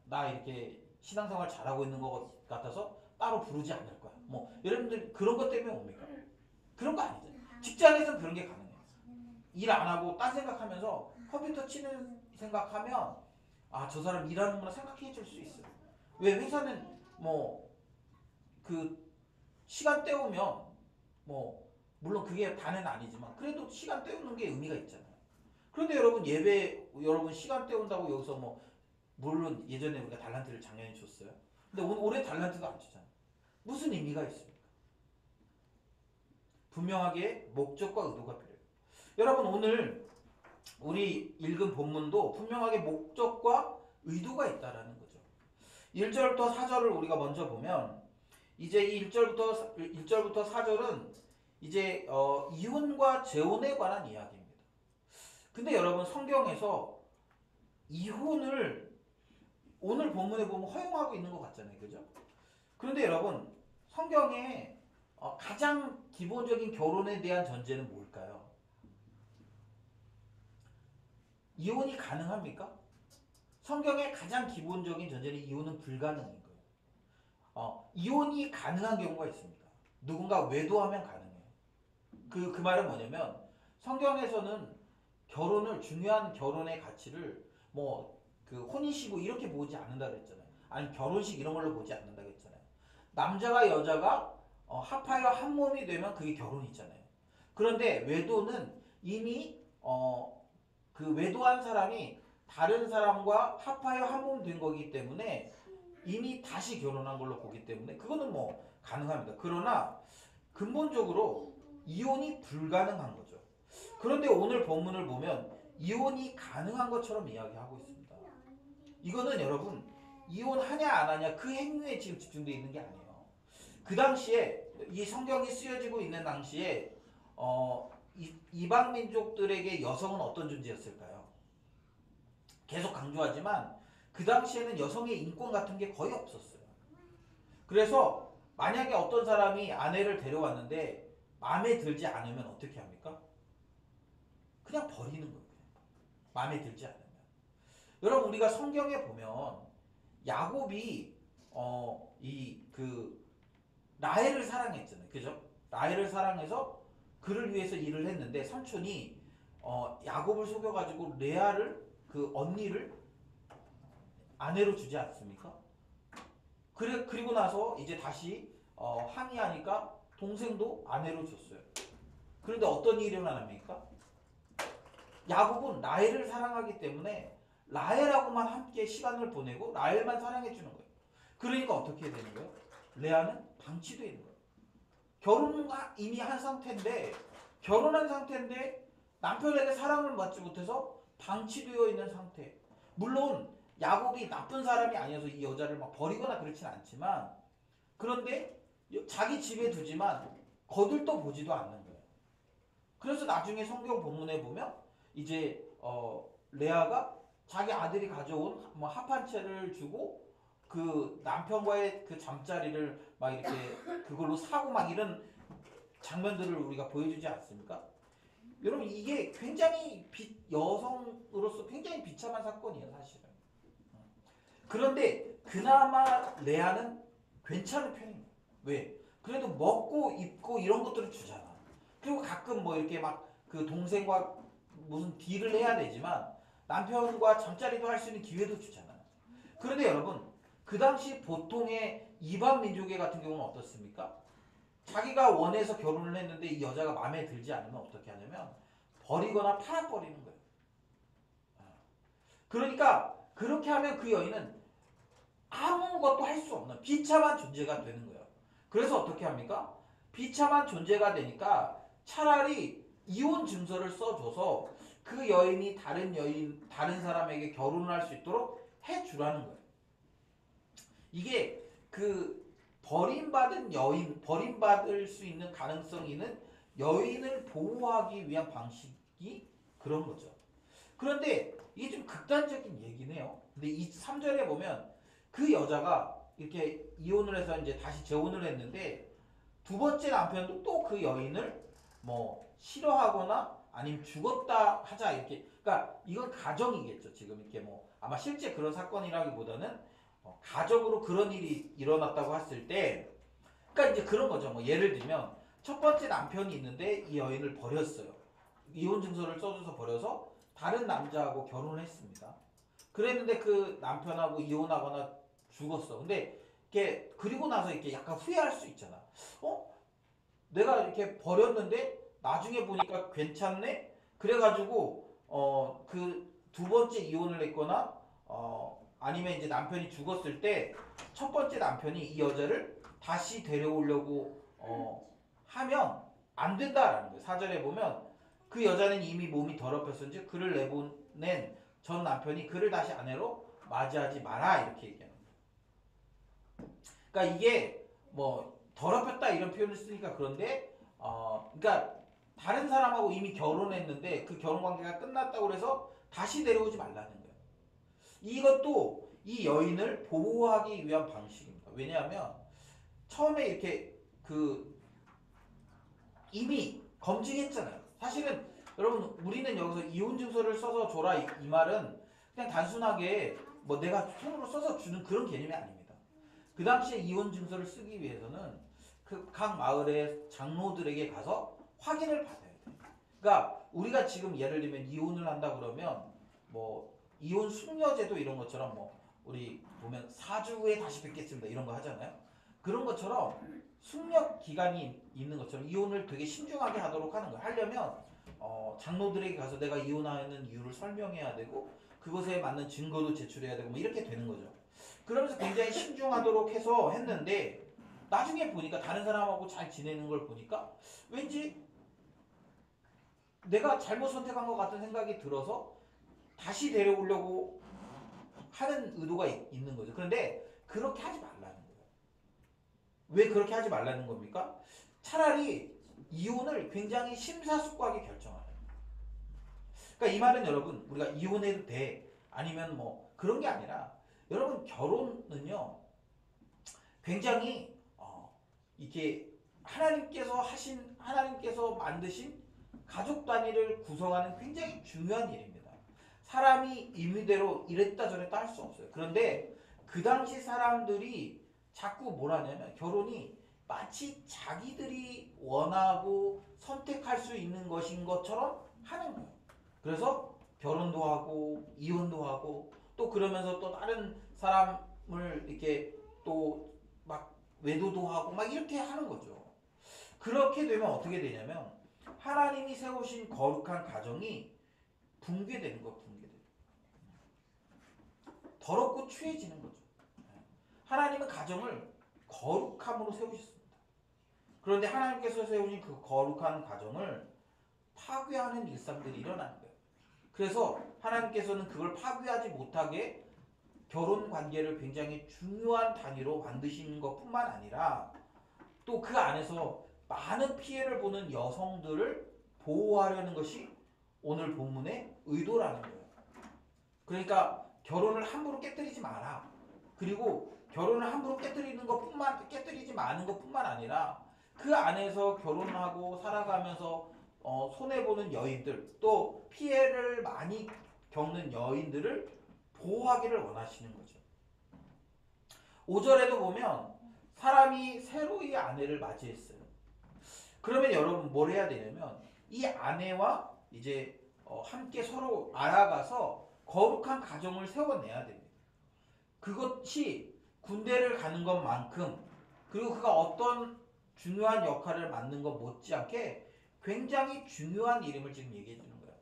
나 이렇게 신앙생활 잘하고 있는 것 같아서 따로 부르지 않을 거야. 뭐 여러분들 그런 것 때문에 옵니까? 그런 거 아니죠. 직장에서는 그런 게 가능해요. 일 안 하고 딴 생각하면서 컴퓨터 치는 생각하면 저 사람 일하는구나 생각해 줄 수 있어요. 왜 회사는 뭐 그 시간 때우면 뭐 물론 그게 다는 아니지만 그래도 시간 때우는 게 의미가 있잖아요. 그런데 여러분 예배 여러분 시간 때운다고 여기서 뭐 물론 예전에 우리가 달란트를 작년에 줬어요. 근데 올해 달란트도 안 주잖아요. 무슨 의미가 있습니까? 분명하게 목적과 의도가 필요해요. 여러분 오늘 우리 읽은 본문도 분명하게 목적과 의도가 있다라는 거죠. 1절부터 4절을 우리가 먼저 보면 이제 이 1절부터 4절은 이제 이혼과 재혼에 관한 이야기입니다. 근데 여러분 성경에서 이혼을 오늘 본문에 보면 허용하고 있는 것 같잖아요. 그죠? 그런데 여러분 성경에 가장 기본적인 결혼에 대한 전제는 뭘까요? 이혼이 가능합니까? 성경의 가장 기본적인 전제는 이혼은 불가능인 거예요. 이혼이 가능한 경우가 있습니다. 누군가 외도하면 가능해요. 그 말은 뭐냐면 성경에서는 결혼을 중요한 결혼의 가치를 그 혼인신고 이렇게 보지 않는다 그랬잖아요. 아니 결혼식 이런 걸로 보지 않는다 그랬잖아요. 남자가 여자가 합하여 한 몸이 되면 그게 결혼이잖아요. 그런데 외도는 이미 그 외도한 사람이 다른 사람과 합하여 한 몸 된 거기 때문에 이미 다시 결혼한 걸로 보기 때문에 그거는 가능합니다. 그러나 근본적으로 이혼이 불가능한 거죠. 그런데 오늘 본문을 보면 이혼이 가능한 것처럼 이야기하고 있습니다. 이거는 여러분 이혼하냐 안 하냐 그 행위에 지금 집중되어 있는 게 아니에요. 그 당시에 이 성경이 쓰여지고 있는 당시에 이방 민족들에게 여성은 어떤 존재였을까요? 계속 강조하지만 그 당시에는 여성의 인권 같은 게 거의 없었어요. 그래서 만약에 어떤 사람이 아내를 데려왔는데 마음에 들지 않으면 어떻게 합니까? 그냥 버리는 거예요. 마음에 들지 않으면. 여러분 우리가 성경에 보면 야곱이 라헬을 사랑했잖아요. 그죠? 라헬을 사랑해서 그를 위해서 일을 했는데 삼촌이 야곱을 속여가지고 레아를 그 언니를 아내로 주지 않습니까? 그리고 나서 이제 다시 항의하니까 동생도 아내로 줬어요. 그런데 어떤 일이 일어납니까? 야곱은 라헬을 사랑하기 때문에 라헬하고만 함께 시간을 보내고 라헬만 사랑해 주는 거예요. 그러니까 어떻게 되는 거예요? 레아는 방치되는 거예요. 결혼은 이미 한 상태인데 결혼한 상태인데 남편에게 사랑을 받지 못해서 방치되어 있는 상태. 물론 야곱이 나쁜 사람이 아니어서 이 여자를 막 버리거나 그렇진 않지만 그런데 자기 집에 두지만 거들떠 보지도 않는 거예요. 그래서 나중에 성경 본문에 보면 이제 레아가 자기 아들이 가져온 합한 채를 주고 그 남편과의 그 잠자리를 막 이렇게 그걸로 사고 막 이런 장면들을 우리가 보여주지 않습니까? 여러분 이게 굉장히 여성으로서 굉장히 비참한 사건이에요 사실은. 그런데 그나마 레아는 괜찮은 편인 거예요. 왜? 그래도 먹고 입고 이런 것들을 주잖아. 그리고 가끔 이렇게 막 그 동생과 무슨 딜을 해야 되지만 남편과 잠자리도 할 수 있는 기회도 주잖아. 그런데 여러분 그 당시 보통의 이방 민족의 같은 경우는 어떻습니까? 자기가 원해서 결혼을 했는데 이 여자가 마음에 들지 않으면 어떻게 하냐면 버리거나 팔아버리는 거예요. 그러니까 그렇게 하면 그 여인은 아무것도 할 수 없는 비참한 존재가 되는 거예요. 그래서 어떻게 합니까? 비참한 존재가 되니까 차라리 이혼 증서를 써줘서 그 여인이 다른 사람에게 결혼을 할 수 있도록 해주라는 거예요. 이게 그 버림받은 여인, 버림받을 수 있는 가능성이 있는 여인을 보호하기 위한 방식이 그런 거죠. 그런데 이게 좀 극단적인 얘기네요. 근데 이 3절에 보면 그 여자가 이렇게 이혼을 해서 이제 다시 재혼을 했는데 두 번째 남편도 또 그 여인을 싫어하거나 아니면 죽었다 하자 이렇게. 그러니까 이건 가정이겠죠. 지금 이렇게 아마 실제 그런 사건이라기보다는 가정으로 그런 일이 일어났다고 했을 때, 그러니까 이제 그런 거죠. 예를 들면 첫 번째 남편이 있는데 이 여인을 버렸어요. 이혼 증서를 써줘서 버려서 다른 남자하고 결혼을 했습니다. 그랬는데 그 남편하고 이혼하거나 죽었어. 근데 이렇게 그리고 나서 이렇게 약간 후회할 수 있잖아. 내가 이렇게 버렸는데 나중에 보니까 괜찮네. 그래가지고 그 두 번째 이혼을 했거나 아니면 이제 남편이 죽었을 때 첫 번째 남편이 이 여자를 다시 데려오려고 하면 안 된다라는 거예요. 4절에 보면 그 여자는 이미 몸이 더럽혔은즉 그를 내보낸 전 남편이 그를 다시 아내로 맞이하지 마라 이렇게 얘기하는 거예요. 그러니까 이게 뭐 더럽혔다 이런 표현을 쓰니까 그런데 그러니까 다른 사람하고 이미 결혼했는데 그 결혼 관계가 끝났다고 해서 다시 데려오지 말라는 거예요. 이것도 이 여인을 보호하기 위한 방식입니다. 왜냐하면 처음에 이렇게 이미 검증했잖아요. 사실은 여러분 우리는 여기서 이혼 증서를 써서 줘라 이 말은 그냥 단순하게 뭐 내가 손으로 써서 주는 그런 개념이 아닙니다. 그 당시에 이혼 증서를 쓰기 위해서는 그 각 마을의 장로들에게 가서 확인을 받아야 돼요. 그러니까 우리가 지금 예를 들면 이혼을 한다 그러면 뭐 이혼 숙려제도 이런 것처럼 뭐 우리 보면 4주 후에 다시 뵙겠습니다 이런 거 하잖아요. 그런 것처럼 숙려 기간이 있는 것처럼 이혼을 되게 신중하게 하도록 하는 거예요. 하려면 장로들에게 가서 내가 이혼하는 이유를 설명해야 되고 그것에 맞는 증거도 제출해야 되고 뭐 이렇게 되는 거죠. 그러면서 굉장히 신중하도록 해서 했는데 나중에 보니까 다른 사람하고 잘 지내는 걸 보니까 왠지 내가 잘못 선택한 것 같은 생각이 들어서 다시 데려오려고 하는 의도가 있는 거죠. 그런데 그렇게 하지 말라는 거예요. 왜 그렇게 하지 말라는 겁니까? 차라리 이혼을 굉장히 심사숙고하게 결정하라. 그러니까 이 말은 여러분 우리가 이혼해도 돼 아니면 뭐 그런 게 아니라 여러분 결혼은요 굉장히 이렇게 하나님께서 만드신 가족 단위를 구성하는 굉장히 중요한 일입니다. 사람이 임의대로 이랬다 저랬다 할 수 없어요. 그런데 그 당시 사람들이 자꾸 뭘 하냐면 결혼이 마치 자기들이 원하고 선택할 수 있는 것인 것처럼 하는 거예요. 그래서 결혼도 하고 이혼도 하고 또 그러면서 또 다른 사람을 이렇게 또 막 외도도 하고 막 이렇게 하는 거죠. 그렇게 되면 어떻게 되냐면 하나님이 세우신 거룩한 가정이 붕괴되는 거, 붕괴돼요. 더럽고 추해지는 거죠. 하나님은 가정을 거룩함으로 세우셨습니다. 그런데 하나님께서 세우신 그 거룩한 가정을 파괴하는 일상들이 일어나는 거예요. 그래서 하나님께서는 그걸 파괴하지 못하게 결혼 관계를 굉장히 중요한 단위로 만드신 것뿐만 아니라 또 그 안에서 많은 피해를 보는 여성들을 보호하려는 것이 오늘 본문의 의도라는 거예요. 그러니까 결혼을 함부로 깨뜨리지 마라. 그리고 결혼을 함부로 깨뜨리지 마는 것뿐만 아니라 그 안에서 결혼하고 살아가면서 손해보는 여인들 또 피해를 많이 겪는 여인들을 보호하기를 원하시는 거죠. 5절에도 보면 사람이 새로이 아내를 맞이했어요. 그러면 여러분 뭘 해야 되냐면 이 아내와 이제 함께 서로 알아가서 거룩한 가정을 세워내야 됩니다. 그것이 군대를 가는 것만큼 그리고 그가 어떤 중요한 역할을 맡는 것 못지않게 굉장히 중요한 이름을 지금 얘기해 주는 거예요.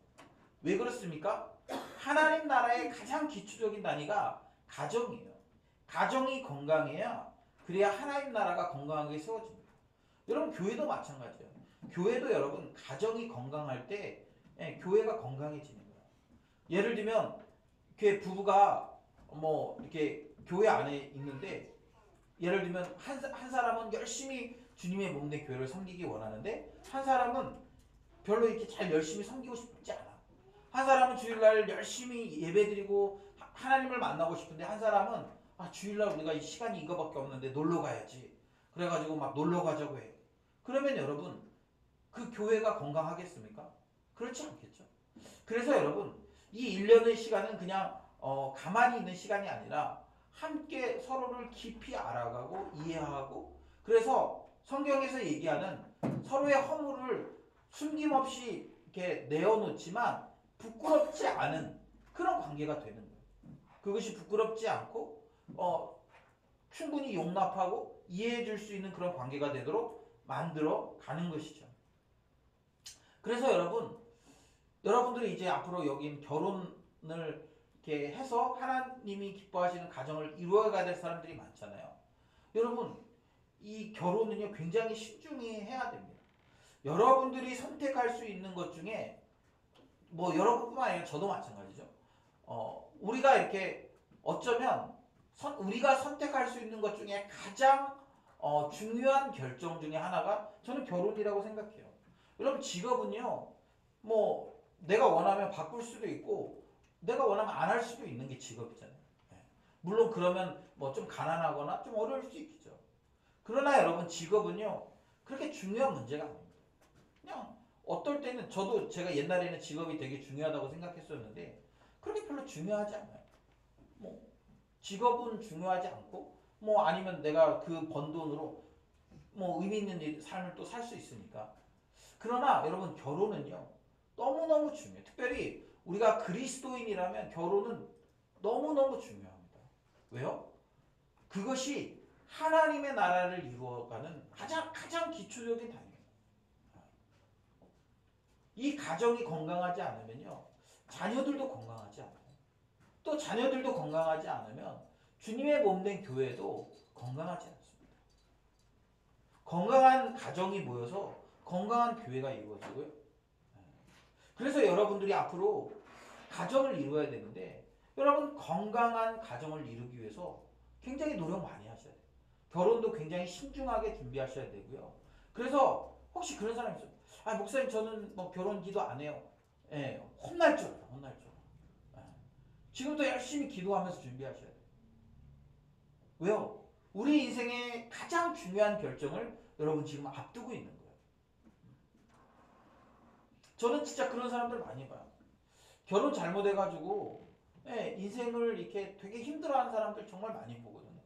왜 그렇습니까? 하나님 나라의 가장 기초적인 단위가 가정이에요. 가정이 건강해야 그래야 하나님 나라가 건강하게 세워집니다. 여러분 교회도 마찬가지예요. 교회도 여러분 가정이 건강할 때 교회가 건강해지는 거예요. 예를 들면 이렇게 부부가 뭐 이렇게 교회 안에 있는데 예를 들면 한 사람은 열심히 주님의 몸된 교회를 섬기기 원하는데 한 사람은 별로 이렇게 잘 열심히 섬기고 싶지 않아. 한 사람은 주일날 열심히 예배드리고 하나님을 만나고 싶은데 한 사람은 주일날 우리가 이 시간이 이거밖에 없는데 놀러 가야지. 그래가지고 막 놀러 가자고 해. 그러면 여러분 그 교회가 건강하겠습니까? 그렇지 않겠죠. 그래서 여러분 이 1년의 시간은 그냥 가만히 있는 시간이 아니라 함께 서로를 깊이 알아가고 이해하고 그래서 성경에서 얘기하는 서로의 허물을 숨김없이 이렇게 내어놓지만 부끄럽지 않은 그런 관계가 되는 거예요. 그것이 부끄럽지 않고 충분히 용납하고 이해해 줄 수 있는 그런 관계가 되도록 만들어 가는 것이죠. 그래서 여러분들이 이제 앞으로 여긴 결혼을 이렇게 해서 하나님이 기뻐하시는 가정을 이루어가야 될 사람들이 많잖아요. 여러분, 이 결혼은요 굉장히 신중히 해야 됩니다. 여러분들이 선택할 수 있는 것 중에 뭐 여러분뿐만 아니라 저도 마찬가지죠. 우리가 이렇게 어쩌면 우리가 선택할 수 있는 것 중에 가장 중요한 결정 중에 하나가 저는 결혼이라고 생각해요. 여러분 직업은요 뭐 내가 원하면 바꿀 수도 있고 내가 원하면 안 할 수도 있는 게 직업이잖아요. 물론 그러면 뭐 좀 가난하거나 좀 어려울 수 있겠죠. 그러나 여러분 직업은요 그렇게 중요한 문제가 아닙니다. 그냥 어떨 때는 저도 제가 옛날에는 직업이 되게 중요하다고 생각했었는데 그렇게 별로 중요하지 않아요. 뭐 직업은 중요하지 않고 뭐 아니면 내가 그 번 돈으로 뭐 의미 있는 삶을 또 살 수 있으니까. 그러나 여러분 결혼은요 너무너무 중요해요. 특별히 우리가 그리스도인이라면 결혼은 너무너무 중요합니다. 왜요? 그것이 하나님의 나라를 이루어가는 가장 기초적인 단계예요. 이 가정이 건강하지 않으면요 자녀들도 건강하지 않아요. 또 자녀들도 건강하지 않으면 주님의 몸된 교회도 건강하지 않습니다. 건강한 가정이 모여서 건강한 교회가 이루어지고요. 그래서 여러분들이 앞으로 가정을 이루어야 되는데 여러분 건강한 가정을 이루기 위해서 굉장히 노력 많이 하셔야 돼요. 결혼도 굉장히 신중하게 준비하셔야 되고요. 그래서 혹시 그런 사람이 있어요. 아 목사님 저는 뭐 결혼 기도 안 해요. 예, 혼날 줄 알아요. 혼날 줄 알아요. 예. 지금부터 열심히 기도하면서 준비하셔야 돼요. 왜요? 우리 인생의 가장 중요한 결정을 여러분 지금 앞두고 있는 거예요. 저는 진짜 그런 사람들 많이 봐요. 결혼 잘못해가지고 예, 인생을 이렇게 되게 힘들어하는 사람들 정말 많이 보거든요.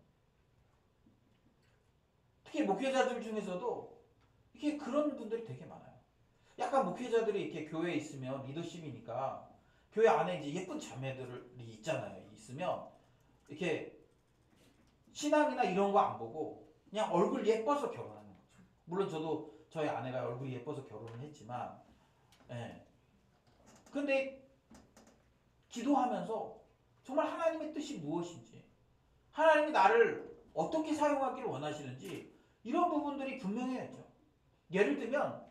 특히 목회자들 중에서도 이렇게 그런 분들이 되게 많아요. 약간 목회자들이 이렇게 교회에 있으면 리더십이니까 교회 안에 이제 예쁜 자매들이 있잖아요. 있으면 이렇게 신앙이나 이런 거 안 보고 그냥 얼굴 예뻐서 결혼하는 거죠. 물론 저도 저희 아내가 얼굴이 예뻐서 결혼을 했지만 예. 근데 기도하면서 정말 하나님의 뜻이 무엇인지 하나님이 나를 어떻게 사용하기를 원하시는지 이런 부분들이 분명해야죠. 예를 들면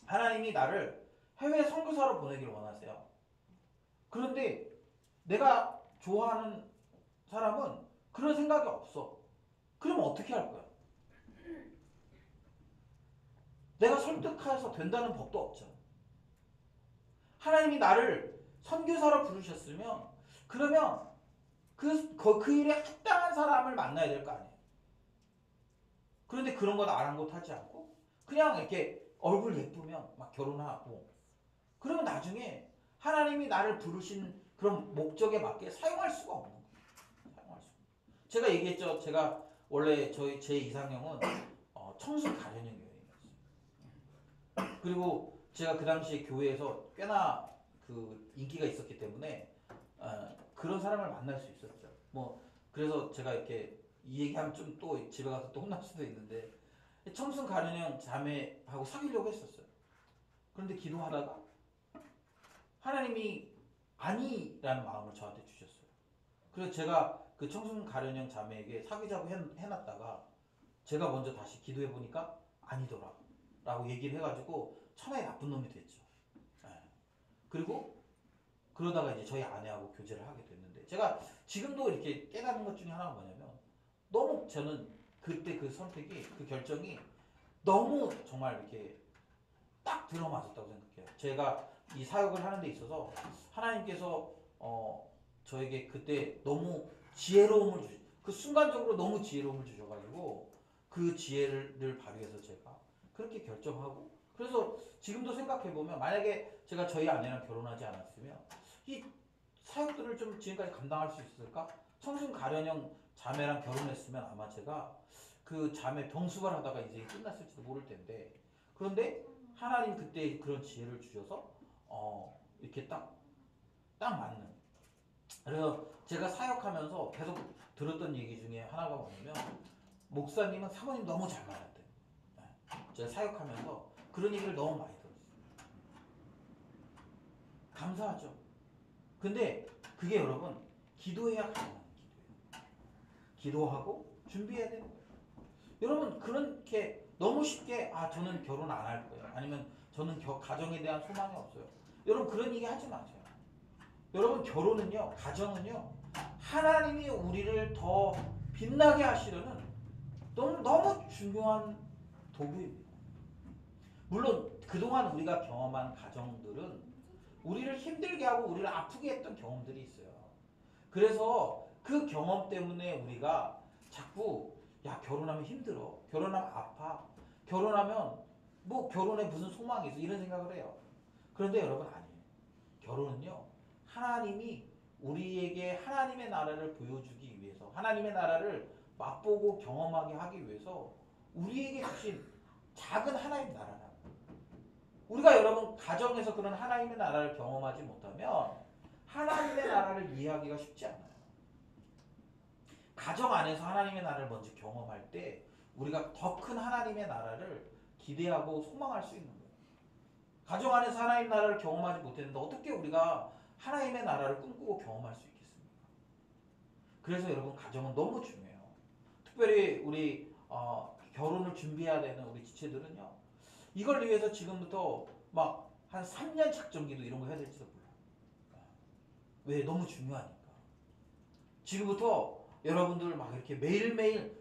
하나님이 나를 해외 선교사로 보내기를 원하세요. 그런데 내가 좋아하는 사람은 그런 생각이 없어. 그러면 어떻게 할 거야? 내가 설득해서 된다는 법도 없잖아. 하나님이 나를 선교사로 부르셨으면 그러면 그 일에 합당한 사람을 만나야 될 거 아니에요. 그런데 그런 건 아랑곳하지 않고 그냥 이렇게 얼굴 예쁘면 막 결혼하고 그러면 나중에 하나님이 나를 부르신 그런 목적에 맞게 사용할 수가 없는 거예요. 사용할 수가. 제가 얘기했죠. 제가 원래 제 이상형은 청순 가련형 여인이었어요. 그리고 제가 그 당시에 교회에서 꽤나 그 인기가 있었기 때문에 그런 사람을 만날 수 있었죠. 뭐 그래서 제가 이렇게 이 얘기하면 좀 또 집에 가서 또 혼날 수도 있는데 청순 가련형 자매하고 사귀려고 했었어요. 그런데 기도하다가 하나님이 아니라는 마음을 저한테 주셨어요. 그래서 제가 그 청순 가련형 자매에게 사귀자고 해놨다가 제가 먼저 다시 기도해 보니까 아니더라 라고 얘기를 해가지고 천하의 나쁜 놈이 됐죠. 그리고 그러다가 이제 저희 아내하고 교제를 하게 됐는데 제가 지금도 이렇게 깨닫는 것 중에 하나가 뭐냐면 너무 저는 그때 그 선택이 그 결정이 너무 정말 이렇게 딱 들어맞았다고 생각해요. 제가 이 사역을 하는 데 있어서 하나님께서 저에게 그때 너무 지혜로움을 그 순간적으로 너무 지혜로움을 주셔가지고 그 지혜를 발휘해서 제가 그렇게 결정하고 그래서 지금도 생각해보면 만약에 제가 저희 아내랑 결혼하지 않았으면 이 사역들을 좀 지금까지 감당할 수 있을까? 청순 가련형 자매랑 결혼했으면 아마 제가 그 자매 병수발 하다가 인생이 끝났을지도 모를 텐데 그런데 하나님 그때 그런 지혜를 주셔서 이렇게 딱 맞는. 그래서 제가 사역하면서 계속 들었던 얘기 중에 하나가 뭐냐면 목사님은 사모님 너무 잘 만났대요. 제가 사역하면서 그런 얘기를 너무 많이 들었어요. 감사하죠. 근데 그게 여러분 기도해야 가능한 기도예요. 기도하고 준비해야 되는 거예요. 여러분 그렇게 너무 쉽게 저는 결혼 안 할 거예요. 아니면 저는 가정에 대한 소망이 없어요. 여러분 그런 얘기 하지 마세요. 여러분 결혼은요, 가정은요, 하나님이 우리를 더 빛나게 하시려는 너무 중요한 도구입니다. 물론 그동안 우리가 경험한 가정들은 우리를 힘들게 하고 우리를 아프게 했던 경험들이 있어요. 그래서 그 경험 때문에 우리가 자꾸 결혼하면 힘들어, 결혼하면 아파, 결혼하면 뭐 결혼에 무슨 소망이 있어 이런 생각을 해요. 그런데 여러분 아니에요. 결혼은요, 하나님이 우리에게 하나님의 나라를 보여주기 위해서, 하나님의 나라를 맛보고 경험하게 하기 위해서 우리에게 주신 작은 하나님의 나라라고. 우리가 여러분 가정에서 그런 하나님의 나라를 경험하지 못하면 하나님의 나라를 이해하기가 쉽지 않아요. 가정 안에서 하나님의 나라를 먼저 경험할 때 우리가 더 큰 하나님의 나라를 기대하고 소망할 수 있는 거예요. 가정 안에서 하나님의 나라를 경험하지 못했는데 어떻게 우리가 하나님의 나라를 꿈꾸고 경험할 수 있겠습니까? 그래서 여러분 가정은 너무 중요해요. 특별히 우리 결혼을 준비해야 되는 우리 지체들은요, 이걸 위해서 지금부터 막 한 3년 작전기도 이런 거 해야 될지도 몰라요. 왜? 너무 중요하니까. 지금부터 여러분들 막 이렇게 매일매일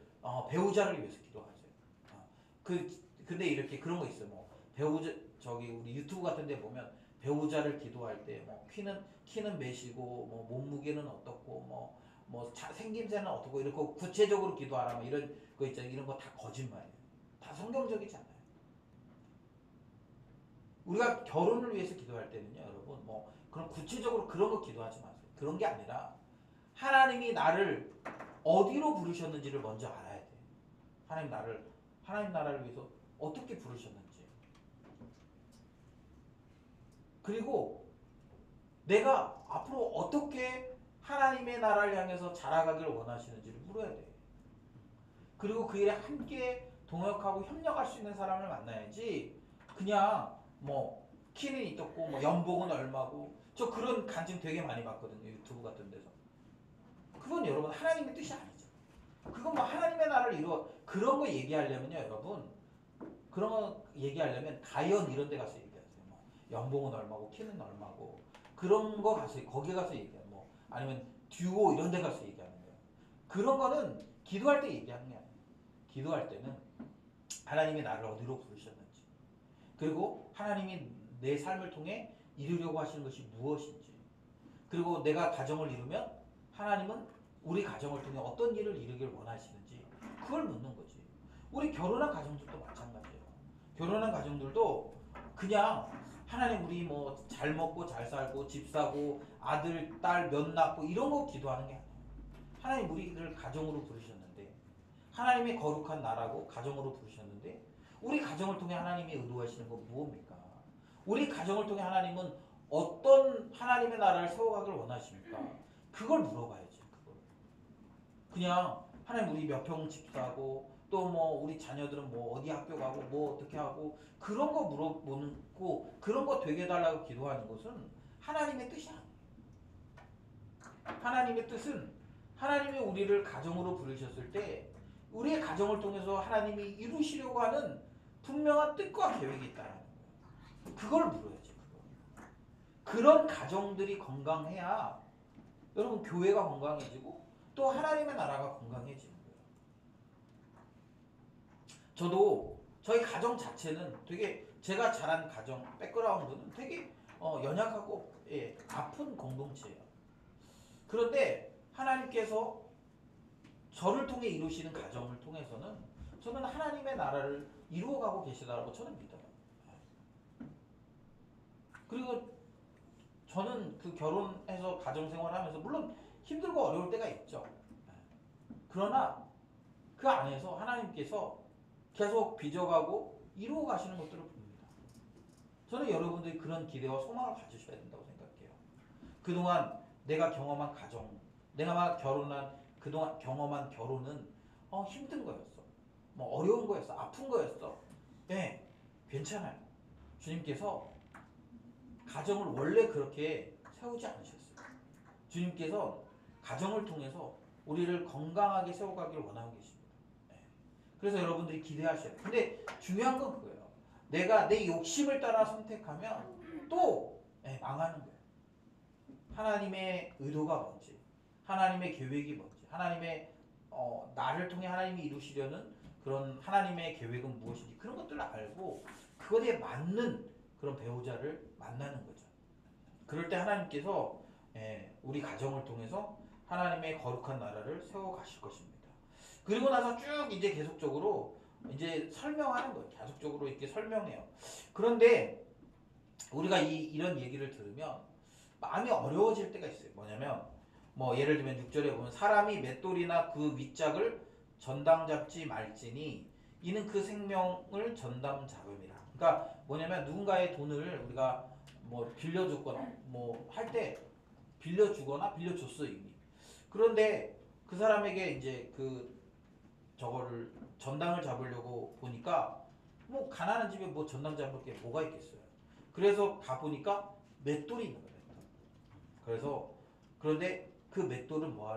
배우자를 위해서 기도하세요. 근데 이렇게 그런 거 있어요. 뭐 배우자 우리 유튜브 같은 데 보면 배우자를 기도할 때 뭐 키는 몇이고 뭐 몸무게는 어떻고 뭐 생김새는 어떻고 이렇게 구체적으로 기도하라 뭐 이런 거 있잖아요. 이런 거 다 거짓말이에요. 다 성경적이지 않아요. 우리가 결혼을 위해서 기도할 때는요, 여러분 뭐 그런 구체적으로 그런 거 기도하지 마세요. 그런 게 아니라 하나님이 나를 어디로 부르셨는지를 먼저 알아야 돼. 하나님 나라를 위해서 어떻게 부르셨는지. 그리고 내가 앞으로 어떻게 하나님의 나라를 향해서 자라가기를 원하시는지를 물어야 돼. 그리고 그 일에 함께 동역하고 협력할 수 있는 사람을 만나야지 그냥 뭐 키는 있었고 뭐 연봉은 얼마고 저 그런 간증 되게 많이 봤거든요. 유튜브 같은 데서. 그건 여러분 하나님의 뜻이 아니죠. 그건 뭐 하나님의 나라를 그런 거 얘기하려면요, 여러분 그런 거 얘기하려면 가연 이런 데 가서 얘기하세요. 뭐 연봉은 얼마고 키는 얼마고 그런 거 가서 거기 가서 얘기하는 뭐 아니면 듀오 이런 데 가서 얘기하는 거예요. 그런 거는 기도할 때 얘기하는 게 아니에요. 기도할 때는 하나님이 나를 어디로 부르셨는지, 그리고 하나님이 내 삶을 통해 이루려고 하시는 것이 무엇인지, 그리고 내가 가정을 이루면 하나님은 우리 가정을 통해 어떤 일을 이루길 원하시는지 그걸 묻는 거지. 우리 결혼한 가정들도 마찬가지예요. 결혼한 가정들도 그냥 하나님 우리 뭐 잘 먹고 잘 살고 집 사고 아들 딸 몇 낳고 이런 거 기도하는 게 아니에요. 하나님 우리를 가정으로 부르셨는데, 하나님의 거룩한 나라고 가정으로 부르셨는데 우리 가정을 통해 하나님이 의도하시는 건 무엇입니까? 우리 가정을 통해 하나님은 어떤 하나님의 나라를 세워가길 원하십니까? 그걸 물어봐야지. 그걸 그냥 하나님 우리 몇 평 집 사고 또 뭐 우리 자녀들은 뭐 어디 학교 가고 뭐 어떻게 하고 그런 거 물어보고 그런 거 되게 해달라고 기도하는 것은 하나님의 뜻이 아니에요. 하나님의 뜻은 하나님이 우리를 가정으로 부르셨을 때 우리의 가정을 통해서 하나님이 이루시려고 하는 분명한 뜻과 계획이 있다는 거예요. 그걸 물어야지. 그런 가정들이 건강해야 여러분 교회가 건강해지고 또 하나님의 나라가 건강해지는 거예요. 저도 저희 가정 자체는 되게 제가 자란 가정 백그라운드는 되게 연약하고 아픈 공동체예요. 그런데 하나님께서 저를 통해 이루시는 가정을 통해서는 저는 하나님의 나라를 이루어가고 계시다고 저는 믿어요. 그리고 저는 그 결혼해서 가정생활하면서 물론 힘들고 어려울 때가 있죠. 그러나 그 안에서 하나님께서 계속 빚어가고 이루어 가시는 것들을 봅니다. 저는 여러분들이 그런 기대와 소망을 가지셔야 된다고 생각해요. 그동안 내가 경험한 가정, 내가 그동안 경험한 결혼은 힘든 거였어. 뭐 어려운 거였어. 아픈 거였어. 네, 괜찮아요. 주님께서 가정을 원래 그렇게 세우지 않으셨어요. 주님께서 가정을 통해서 우리를 건강하게 세워가기를 원하고 계십니다. 예. 그래서 여러분들이 기대하셔야 돼요. 근데 중요한 건 그거예요. 내가 내 욕심을 따라 선택하면 또 망하는 거예요. 하나님의 의도가 뭔지, 하나님의 계획이 뭔지, 하나님의 나를 통해 하나님이 이루시려는 그런 하나님의 계획은 무엇인지 그런 것들을 알고 그것에 맞는 그런 배우자를 만나는 거죠. 그럴 때 하나님께서 우리 가정을 통해서 하나님의 거룩한 나라를 세워 가실 것입니다. 그리고 나서 쭉 이제 계속적으로 이제 설명하는 거예요. 계속적으로 이렇게 설명해요. 그런데 우리가 이런 얘기를 들으면 마음이 어려워질 때가 있어요. 뭐냐면 뭐 예를 들면 6절에 보면 사람이 맷돌이나 그 윗짝을 전당 잡지 말지니 이는 그 생명을 전담 잡음이라. 그러니까 뭐냐면 누군가의 돈을 우리가 뭐 빌려줬거나 뭐 할 때 빌려주거나 빌려줬어요 이미. 그런데 그 사람에게 이제 그 저거를 전당을 잡으려고 보니까 뭐 가난한 집에 뭐 전당 잡을 게 뭐가 있겠어요. 그래서 가 보니까 맷돌이 있는 거예요. 그래서 그런데 그 맷돌은 뭐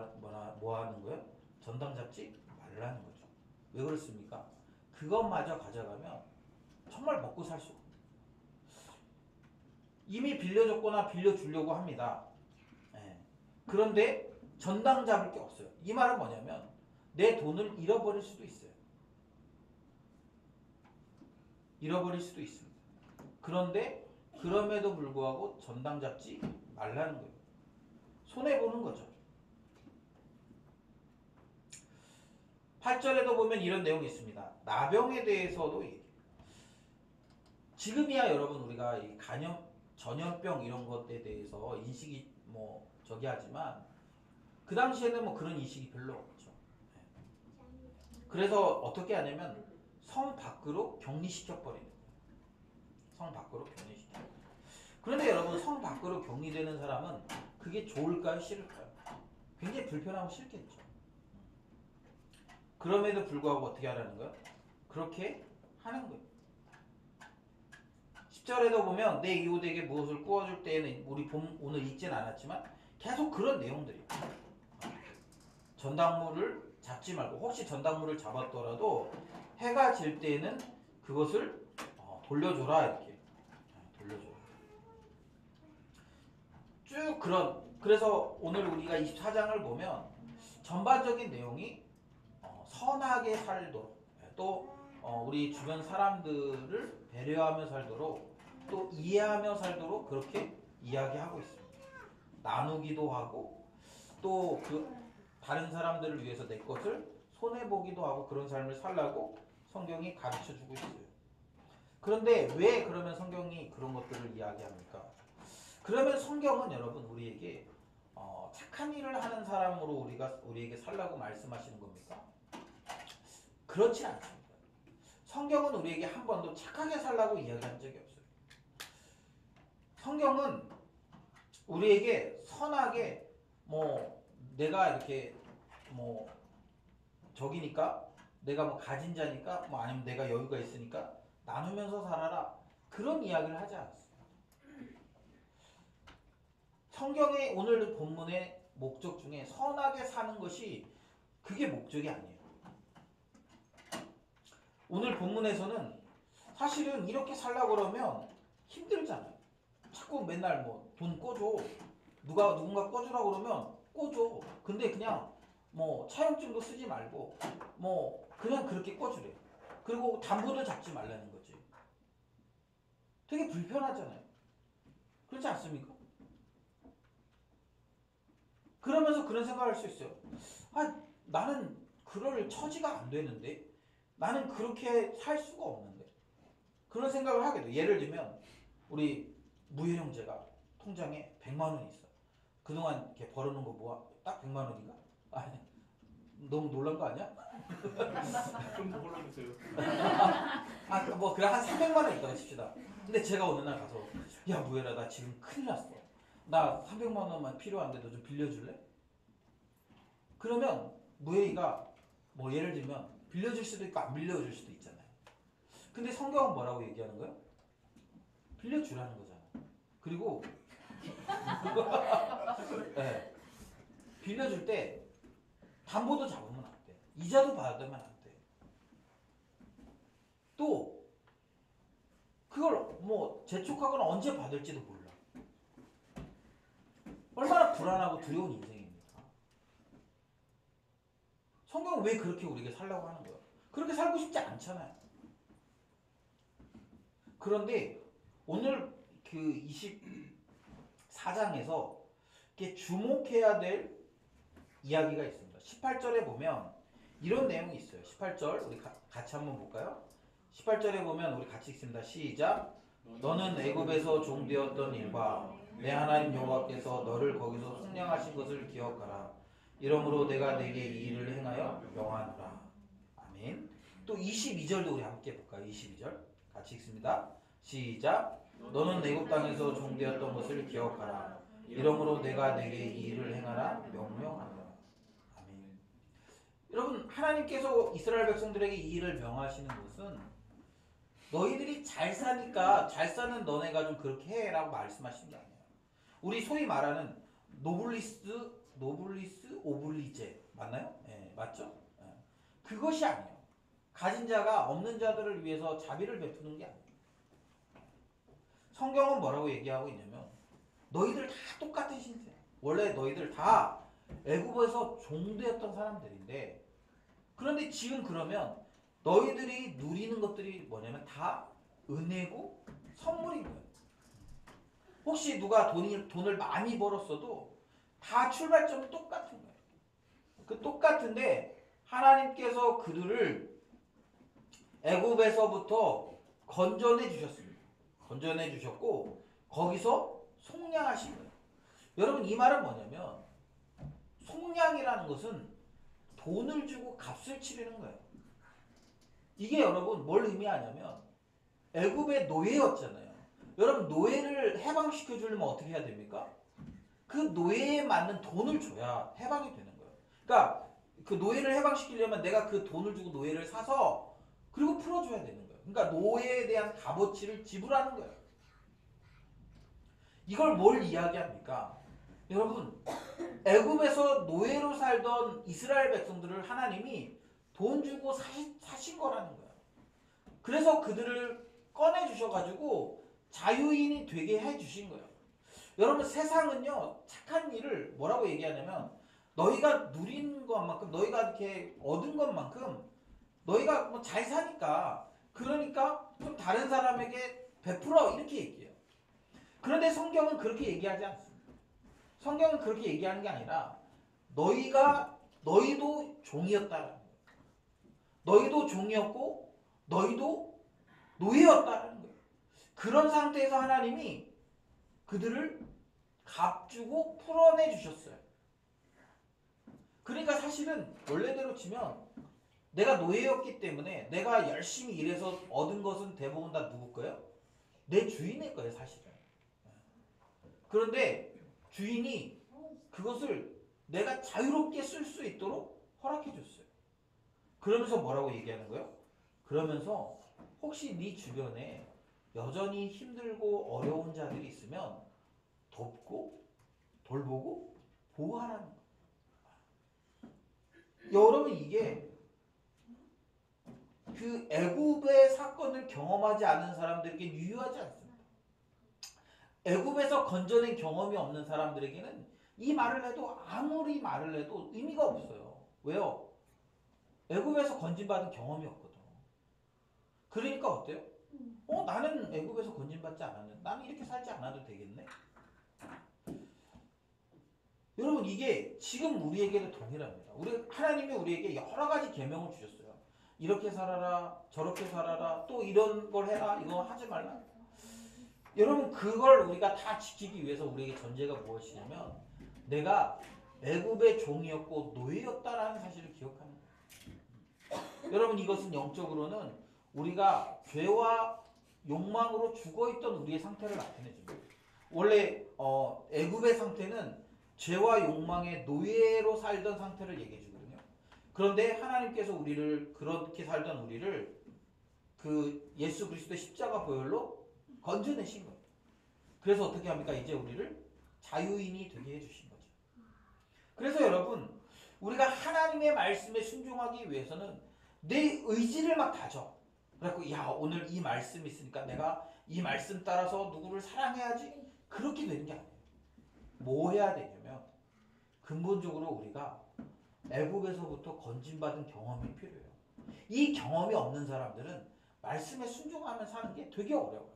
하는 거예요? 전당 잡지 말라는 거죠. 왜 그렇습니까? 그것마저 가져가면 정말 먹고 살 수 없어요. 이미 빌려줬거나 빌려주려고 합니다. 그런데 전당 잡을 게 없어요. 이 말은 뭐냐면 내 돈을 잃어버릴 수도 있어요. 잃어버릴 수도 있습니다. 그런데 그럼에도 불구하고 전당 잡지 말라는 거예요. 손해보는 거죠. 8절에도 보면 이런 내용이 있습니다. 나병에 대해서도 얘기해요. 지금이야 여러분 우리가 이 전염병 이런 것에 대해서 인식이 뭐 저기 하지만 그 당시에는 뭐 그런 인식이 별로 없죠. 그래서 어떻게 하냐면 성 밖으로 격리시켜 버리는 거예요. 성 밖으로 격리시켜. 그런데 여러분 성 밖으로 격리되는 사람은 그게 좋을까요? 싫을까요? 굉장히 불편하고 싫겠죠. 그럼에도 불구하고 어떻게 하라는 거예요? 그렇게 하는 거예요. 10절에도 보면 내 이웃에게 무엇을 구워줄 때에는 우리 오늘 읽진 않았지만 계속 그런 내용들이에요. 전당물을 잡지 말고 혹시 전당물을 잡았더라도 해가 질 때에는 그것을 돌려줘라 이렇게 돌려줘라. 쭉 그래서 오늘 우리가 24장을 보면 전반적인 내용이 선하게 살도록 또 우리 주변 사람들을 배려하며 살도록 또 이해하며 살도록 그렇게 이야기하고 있습니다. 나누기도 하고 또 그 다른 사람들을 위해서 내 것을 손해보기도 하고 그런 삶을 살라고 성경이 가르쳐주고 있어요. 그런데 왜 그러면 성경이 그런 것들을 이야기합니까? 그러면 성경은 여러분 우리에게 착한 일을 하는 사람으로 우리에게 살라고 말씀하시는 겁니까? 그렇지 않습니다. 성경은 우리에게 한 번도 착하게 살라고 이야기한 적이 없어요. 성경은 우리에게 선하게 뭐 내가 이렇게 뭐 적이니까 내가 뭐 가진 자니까 뭐 아니면 내가 여유가 있으니까 나누면서 살아라 그런 이야기를 하지 않았어요. 성경의 오늘 본문의 목적 중에 선하게 사는 것이 그게 목적이 아니에요. 오늘 본문에서는 사실은 이렇게 살려고 그러면 힘들잖아요. 자꾸 맨날 뭐 돈 꿔줘. 누군가 꿔주라고 그러면 꿔줘. 근데 그냥 뭐 차용증도 쓰지 말고 뭐 그냥 그렇게 꿔주래. 그리고 담보도 잡지 말라는 거지. 되게 불편하잖아요. 그렇지 않습니까? 그러면서 그런 생각을 할 수 있어요. 나는 그럴 처지가 안 되는데 나는 그렇게 살 수가 없는데 그런 생각을 하게 돼요. 예를 들면 우리 무일 형제가 통장에 100만 원이 있어. 그동안 이렇게 벌어놓은 거 모아 딱 100만 원인가? 아니 너무 놀란 거 아니야? 좀 더 골라주세요. 뭐 그래 한 300만 원 있다고 칩시다. 근데 제가 어느 날 가서 야 무일아 나 지금 큰일 났어. 나 300만 원만 필요한데 너 좀 빌려줄래? 그러면 무일이가 뭐 예를 들면 빌려줄 수도 있고 안 빌려줄 수도 있잖아요. 근데 성경은 뭐라고 얘기하는 거예요? 빌려주라는 거잖아. 그리고 네. 빌려줄 때 담보도 잡으면 안 돼. 이자도 받으면 안 돼. 또 그걸 뭐 재촉하거나 언제 받을지도 몰라. 얼마나 불안하고 두려운 인생입니까? 성경은 왜 그렇게 우리에게 살라고 하는 거예요? 그렇게 살고 싶지 않잖아요. 그런데 오늘 그 24장에서 이렇게 주목해야 될 이야기가 있습니다. 18절에 보면 이런 내용이 있어요. 18절 우리 같이 한번 볼까요? 18절에 보면 우리 같이 읽습니다. 시작. 너는 애굽에서 종되었던 일과 내 하나님 여호와께서 너를 거기서 속량하신 것을 기억하라. 이러므로 내가 내게 이 일을 행하여 명하노라. 아멘. 또 22절도 우리 함께 볼까요? 22절 같이 읽습니다. 시작. 너는 애굽 땅에서 종되었던 것을 기억하라. 이러므로 내가 내게 이 일을 행하라 명령하노라. 아멘. 여러분, 하나님께서 이스라엘 백성들에게 이 일을 명하시는 것은 너희들이 잘 사니까 잘 사는 너네가 좀 그렇게 해라고 말씀하시는 게 아니에요. 우리 소위 말하는 노블리스 오블리제 맞나요? 네, 맞죠? 네. 그것이 아니에요. 가진 자가 없는 자들을 위해서 자비를 베푸는 게 아니에요. 성경은 뭐라고 얘기하고 있냐면 너희들 다 똑같은 신세. 원래 너희들 다 애굽에서 종되었던 사람들인데 그런데 지금 그러면 너희들이 누리는 것들이 뭐냐면 다 은혜고 선물인 거예요. 혹시 누가 돈을 많이 벌었어도 다 출발점은 똑같은 거예요. 그 똑같은데 하나님께서 그들을 애굽에서부터 건져내 주셨습니다. 건져내 주셨고 거기서 속량하신 거예요. 여러분 이 말은 뭐냐면 속량이라는 것은 돈을 주고 값을 치르는 거예요. 이게 여러분 뭘 의미하냐면 애굽의 노예였잖아요. 여러분 노예를 해방시켜 주려면 어떻게 해야 됩니까? 그 노예에 맞는 돈을 줘야 해방이 되는 거예요. 그러니까 그 노예를 해방시키려면 내가 그 돈을 주고 노예를 사서 그리고 풀어줘야 되는 거예요. 그러니까 노예에 대한 값어치를 지불하는 거예요. 이걸 뭘 이야기합니까? 여러분 애굽에서 노예로 살던 이스라엘 백성들을 하나님이 돈 주고 사신 거라는 거예요. 그래서 그들을 꺼내 주셔가지고 자유인이 되게 해주신 거예요. 여러분 세상은요 착한 일을 뭐라고 얘기하냐면 너희가 누린 것만큼 너희가 이렇게 얻은 것만큼 너희가 뭐 잘 사니까 그러니까 좀 다른 사람에게 베풀어 이렇게 얘기해요. 그런데 성경은 그렇게 얘기하지 않습니다. 성경은 그렇게 얘기하는 게 아니라 너희도 종이었다라는 거예요. 너희도 종이었고 너희도 노예였다라는 거예요. 그런 상태에서 하나님이 그들을 값주고 풀어내 주셨어요. 그러니까 사실은 원래대로 치면 내가 노예였기 때문에 내가 열심히 일해서 얻은 것은 대부분 다 누구 거예요? 내 주인의 거예요 사실은. 그런데 주인이 그것을 내가 자유롭게 쓸 수 있도록 허락해 줬어요. 그러면서 뭐라고 얘기하는 거예요? 그러면서 혹시 네 주변에 여전히 힘들고 어려운 자들이 있으면 돕고 돌보고 보호하라는 거예요. 여러분 이게 그 애굽의 사건을 경험하지 않은 사람들에게 유효하지 않습니다. 애굽에서 건져낸 경험이 없는 사람들에게는 이 말을 해도 아무리 말을 해도 의미가 없어요. 왜요? 애굽에서 건진받은 경험이 없거든. 그러니까 어때요? 나는 애굽에서 건진받지 않았는데 나는 이렇게 살지 않아도 되겠네. 여러분 이게 지금 우리에게도 동일합니다. 하나님이 우리에게 여러 가지 계명을 주셨어요. 이렇게 살아라, 저렇게 살아라, 또 이런 걸 해라, 이거 하지 말라. 여러분 그걸 우리가 다 지키기 위해서 우리에게 전제가 무엇이냐면 내가 애굽의 종이었고 노예였다라는 사실을 기억하는 거예요. 여러분 이것은 영적으로는 우리가 죄와 욕망으로 죽어있던 우리의 상태를 나타내줍니다. 원래 애굽의 상태는 죄와 욕망의 노예로 살던 상태를 얘기해 주거든요. 그런데 하나님께서 우리를 그렇게 살던 우리를 그 예수 그리스도의 십자가 보혈로 건져내신 거예요. 그래서 어떻게 합니까? 이제 우리를 자유인이 되게 해주신 거죠. 그래서 여러분 우리가 하나님의 말씀에 순종하기 위해서는 내 의지를 막 다져. 그래갖고 야 오늘 이 말씀 있으니까 내가 이 말씀 따라서 누구를 사랑해야지. 그렇게 되는 게 아니에요. 뭐 해야 되냐면 근본적으로 우리가 애굽에서부터 건진받은 경험이 필요해요. 이 경험이 없는 사람들은 말씀에 순종하며 사는 게 되게 어려워요.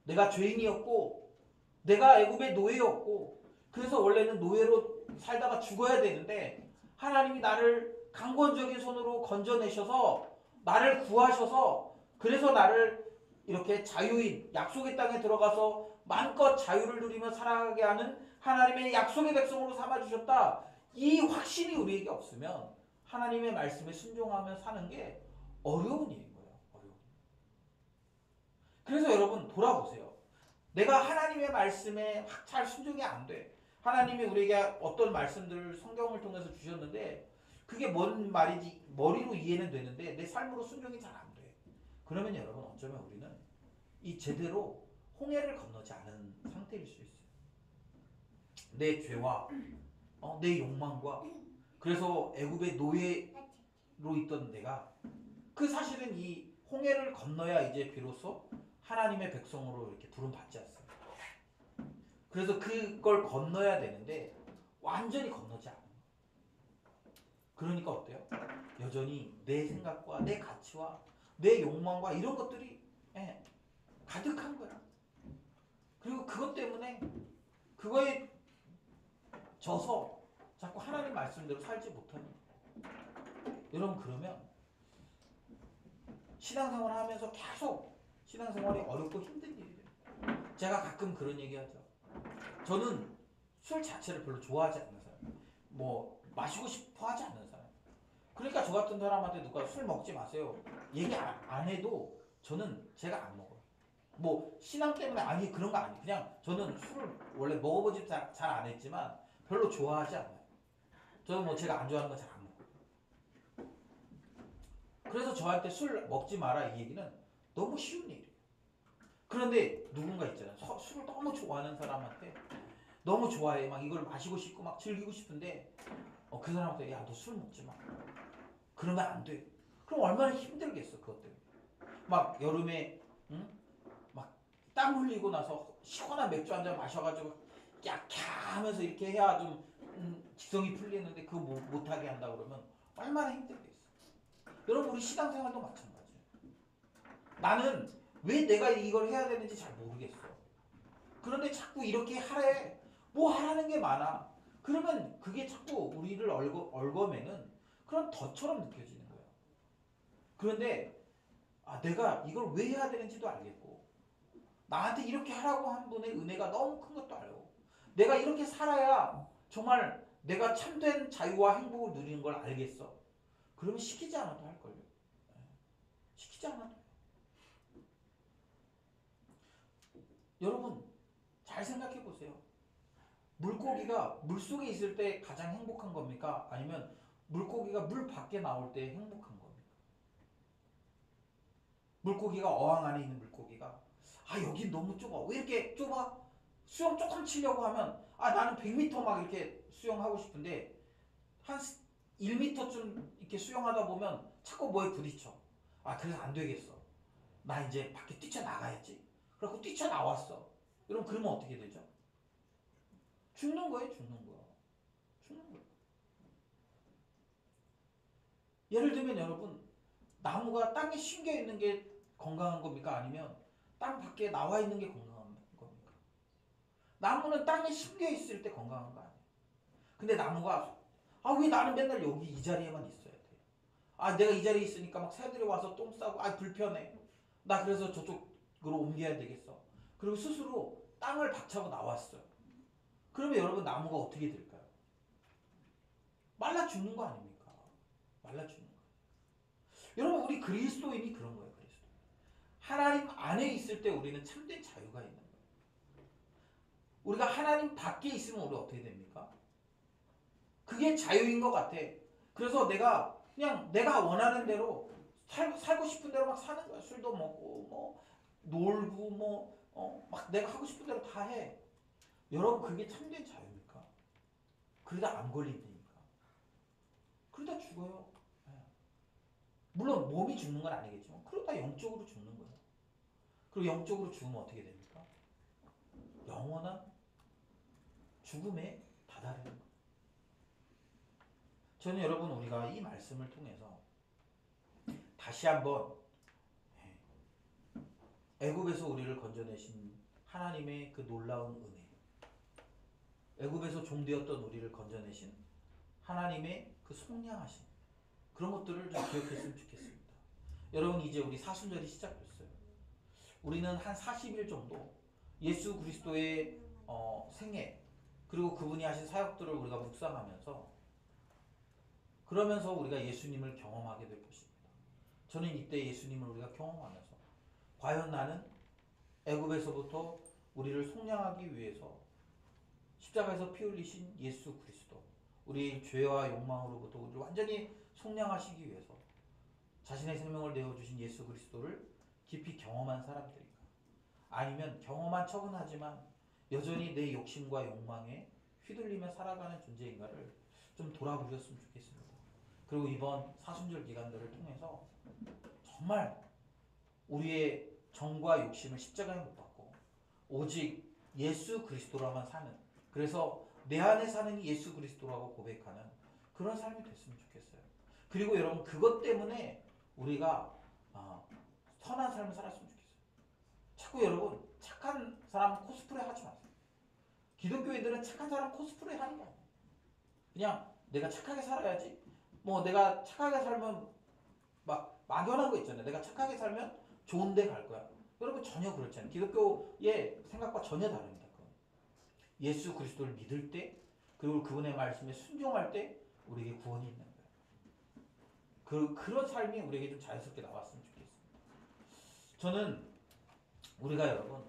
내가 죄인이었고 내가 애굽의 노예였고 그래서 원래는 노예로 살다가 죽어야 되는데 하나님이 나를 강권적인 손으로 건져내셔서 나를 구하셔서 그래서 나를 이렇게 자유인 약속의 땅에 들어가서 마음껏 자유를 누리며 살아가게 하는 하나님의 약속의 백성으로 삼아주셨다. 이 확신이 우리에게 없으면 하나님의 말씀에 순종하며 사는 게 어려운 일인 거예요. 어려운. 그래서 여러분 돌아보세요. 내가 하나님의 말씀에 잘 순종이 안 돼. 하나님이 우리에게 어떤 말씀들을 성경을 통해서 주셨는데 그게 뭔 말인지 머리로 이해는 되는데 내 삶으로 순종이 잘 안 돼. 그러면 여러분 어쩌면 우리는 이 제대로 홍해를 건너지 않은 상태일 수 있어요. 내 죄와 내 욕망과 그래서 애굽의 노예로 있던 내가 그 사실은 이 홍해를 건너야 이제 비로소 하나님의 백성으로 이렇게 부름받지 않습니까? 그래서 그걸 건너야 되는데 완전히 건너지 않아요. 그러니까 어때요? 여전히 내 생각과 내 가치와 내 욕망과 이런 것들이 가득한 거야. 그리고 그것 때문에 그거에 져서 자꾸 하나님 말씀대로 살지 못하는 거예요. 여러분 그러면 신앙생활 하면서 계속 신앙생활이 어렵고 힘든 일이에요. 제가 가끔 그런 얘기하죠. 저는 술 자체를 별로 좋아하지 않는 사람, 뭐 마시고 싶어 하지 않는 사람. 그러니까 저 같은 사람한테 누가 술 먹지 마세요 얘기 안 해도 저는 제가 안 먹어요. 뭐 신앙 때문에 아니 그런 거 아니에요. 그냥 저는 술을 원래 먹어보지 잘 안 했지만 별로 좋아하지 않아요. 저는 뭐 제가 안 좋아하는 거 잘 안 먹어요. 그래서 저한테 술 먹지 마라 이 얘기는 너무 쉬운 일이에요. 그런데 누군가 있잖아요. 술을 너무 좋아하는 사람한테 너무 좋아해. 막 이걸 마시고 싶고 막 즐기고 싶은데 그 사람한테 야 너 술 먹지 마. 그러면 안 돼. 그럼 얼마나 힘들겠어 그것 때문에. 막 여름에 막 땀 흘리고 나서 시원한 맥주 한 잔 마셔가지고 야 하면서 이렇게 해야 좀 직성이 풀리는데 그거 못하게 한다 그러면 얼마나 힘들겠어. 여러분 우리 신앙생활도 마찬가지예요. 나는 왜 내가 이걸 해야 되는지 잘 모르겠어. 그런데 자꾸 이렇게 하래. 뭐 하라는 게 많아. 그러면 그게 자꾸 우리를 얽어매는 그런 덫처럼 느껴지는 거예요. 그런데 내가 이걸 왜 해야 되는지도 알겠고 나한테 이렇게 하라고 한 분의 은혜가 너무 큰 것도 알고 내가 이렇게 살아야 정말 내가 참된 자유와 행복을 누리는 걸 알겠어. 그러면 시키지 않아도 할걸요. 시키지 않아도. 여러분 잘 생각해 보세요. 물고기가 물속에 있을 때 가장 행복한 겁니까? 아니면 물고기가 물 밖에 나올 때 행복한 겁니까? 물고기가 어항 안에 있는 물고기가 여기 너무 좁아. 왜 이렇게 좁아? 수영 조금 치려고 하면 나는 100m 막 이렇게 수영하고 싶은데 한 1m쯤 이렇게 수영하다 보면 자꾸 뭐에 부딪혀. 그래서 안 되겠어. 나 이제 밖에 뛰쳐나가야지. 그래갖고 뛰쳐나왔어. 여러분 그러면 어떻게 되죠? 죽는 거예요. 죽는 거야. 죽는 거예요. 예를 들면 여러분 나무가 땅에 심겨 있는 게 건강한 겁니까? 아니면 땅 밖에 나와 있는 게 건강한 겁니까? 나무는 땅에 심겨 있을 때 건강한 거 아니에요. 근데 나무가 왜 나는 맨날 여기 이 자리에만 있어야 돼? 내가 이 자리에 있으니까 막 새들이 와서 똥 싸고 불편해. 나 그래서 저쪽으로 옮겨야 되겠어. 그리고 스스로 땅을 박차고 나왔어요. 그러면 여러분 나무가 어떻게 될까요? 말라 죽는 거 아닙니까? 말라 죽는 거. 여러분 우리 그리스도인이 그런 거예요. 그리스도. 하나님 안에 있을 때 우리는 참된 자유가 있는 거예요. 우리가 하나님 밖에 있으면 우리 어떻게 됩니까? 그게 자유인 것 같아. 그래서 내가 그냥 내가 원하는 대로 살고 싶은 대로 막 사는 거야. 술도 먹고 뭐 놀고 막 내가 하고 싶은 대로 다 해. 여러분 그게 참된 자유입니까? 그러다 암 걸린다니까. 그러다 죽어요. 예. 물론 몸이 죽는 건 아니겠지만 그러다 영적으로 죽는 거예요. 그리고 영적으로 죽으면 어떻게 됩니까? 영원한 죽음에 다다르는 거예요. 저는 여러분 우리가 이 말씀을 통해서 다시 한번 애굽에서 우리를 건져내신 하나님의 그 놀라운 은혜, 애굽에서 종되었던 우리를 건져내신 하나님의 그 속량하심, 그런 것들을 좀 기억했으면 좋겠습니다. 여러분 이제 우리 사순절이 시작됐어요. 우리는 한 40일 정도 예수 그리스도의 생애 그리고 그분이 하신 사역들을 우리가 묵상하면서 그러면서 우리가 예수님을 경험하게 될 것입니다. 저는 이때 예수님을 우리가 경험하면서 과연 나는 애굽에서부터 우리를 속량하기 위해서 십자가에서 피 흘리신 예수 그리스도, 우리 죄와 욕망으로부터 우리를 완전히 속량하시기 위해서 자신의 생명을 내어주신 예수 그리스도를 깊이 경험한 사람들인가? 아니면 경험한 척은 하지만 여전히 내 욕심과 욕망에 휘둘리며 살아가는 존재인가를 좀 돌아보셨으면 좋겠습니다. 그리고 이번 사순절 기간들을 통해서 정말 우리의 정과 욕심을 십자가에 못 박고 오직 예수 그리스도로만 사는, 그래서 내 안에 사는 예수 그리스도라고 고백하는 그런 삶이 됐으면 좋겠어요. 그리고 여러분 그것 때문에 우리가 선한 삶을 살았으면 좋겠어요. 자꾸 여러분 착한 사람 코스프레 하지 마세요. 기독교인들은 착한 사람 코스프레 하는 거 아니에요. 그냥 내가 착하게 살아야지. 뭐 내가 착하게 살면 막 막연한 거 있잖아요. 내가 착하게 살면 좋은 데 갈 거야. 여러분 전혀 그렇지 않아요. 기독교의 생각과 전혀 다릅니다. 예수 그리스도를 믿을 때 그리고 그분의 말씀에 순종할 때 우리에게 구원이 있는 거예요. 그런 삶이 우리에게 좀 자연스럽게 나왔으면 좋겠습니다. 저는 우리가 여러분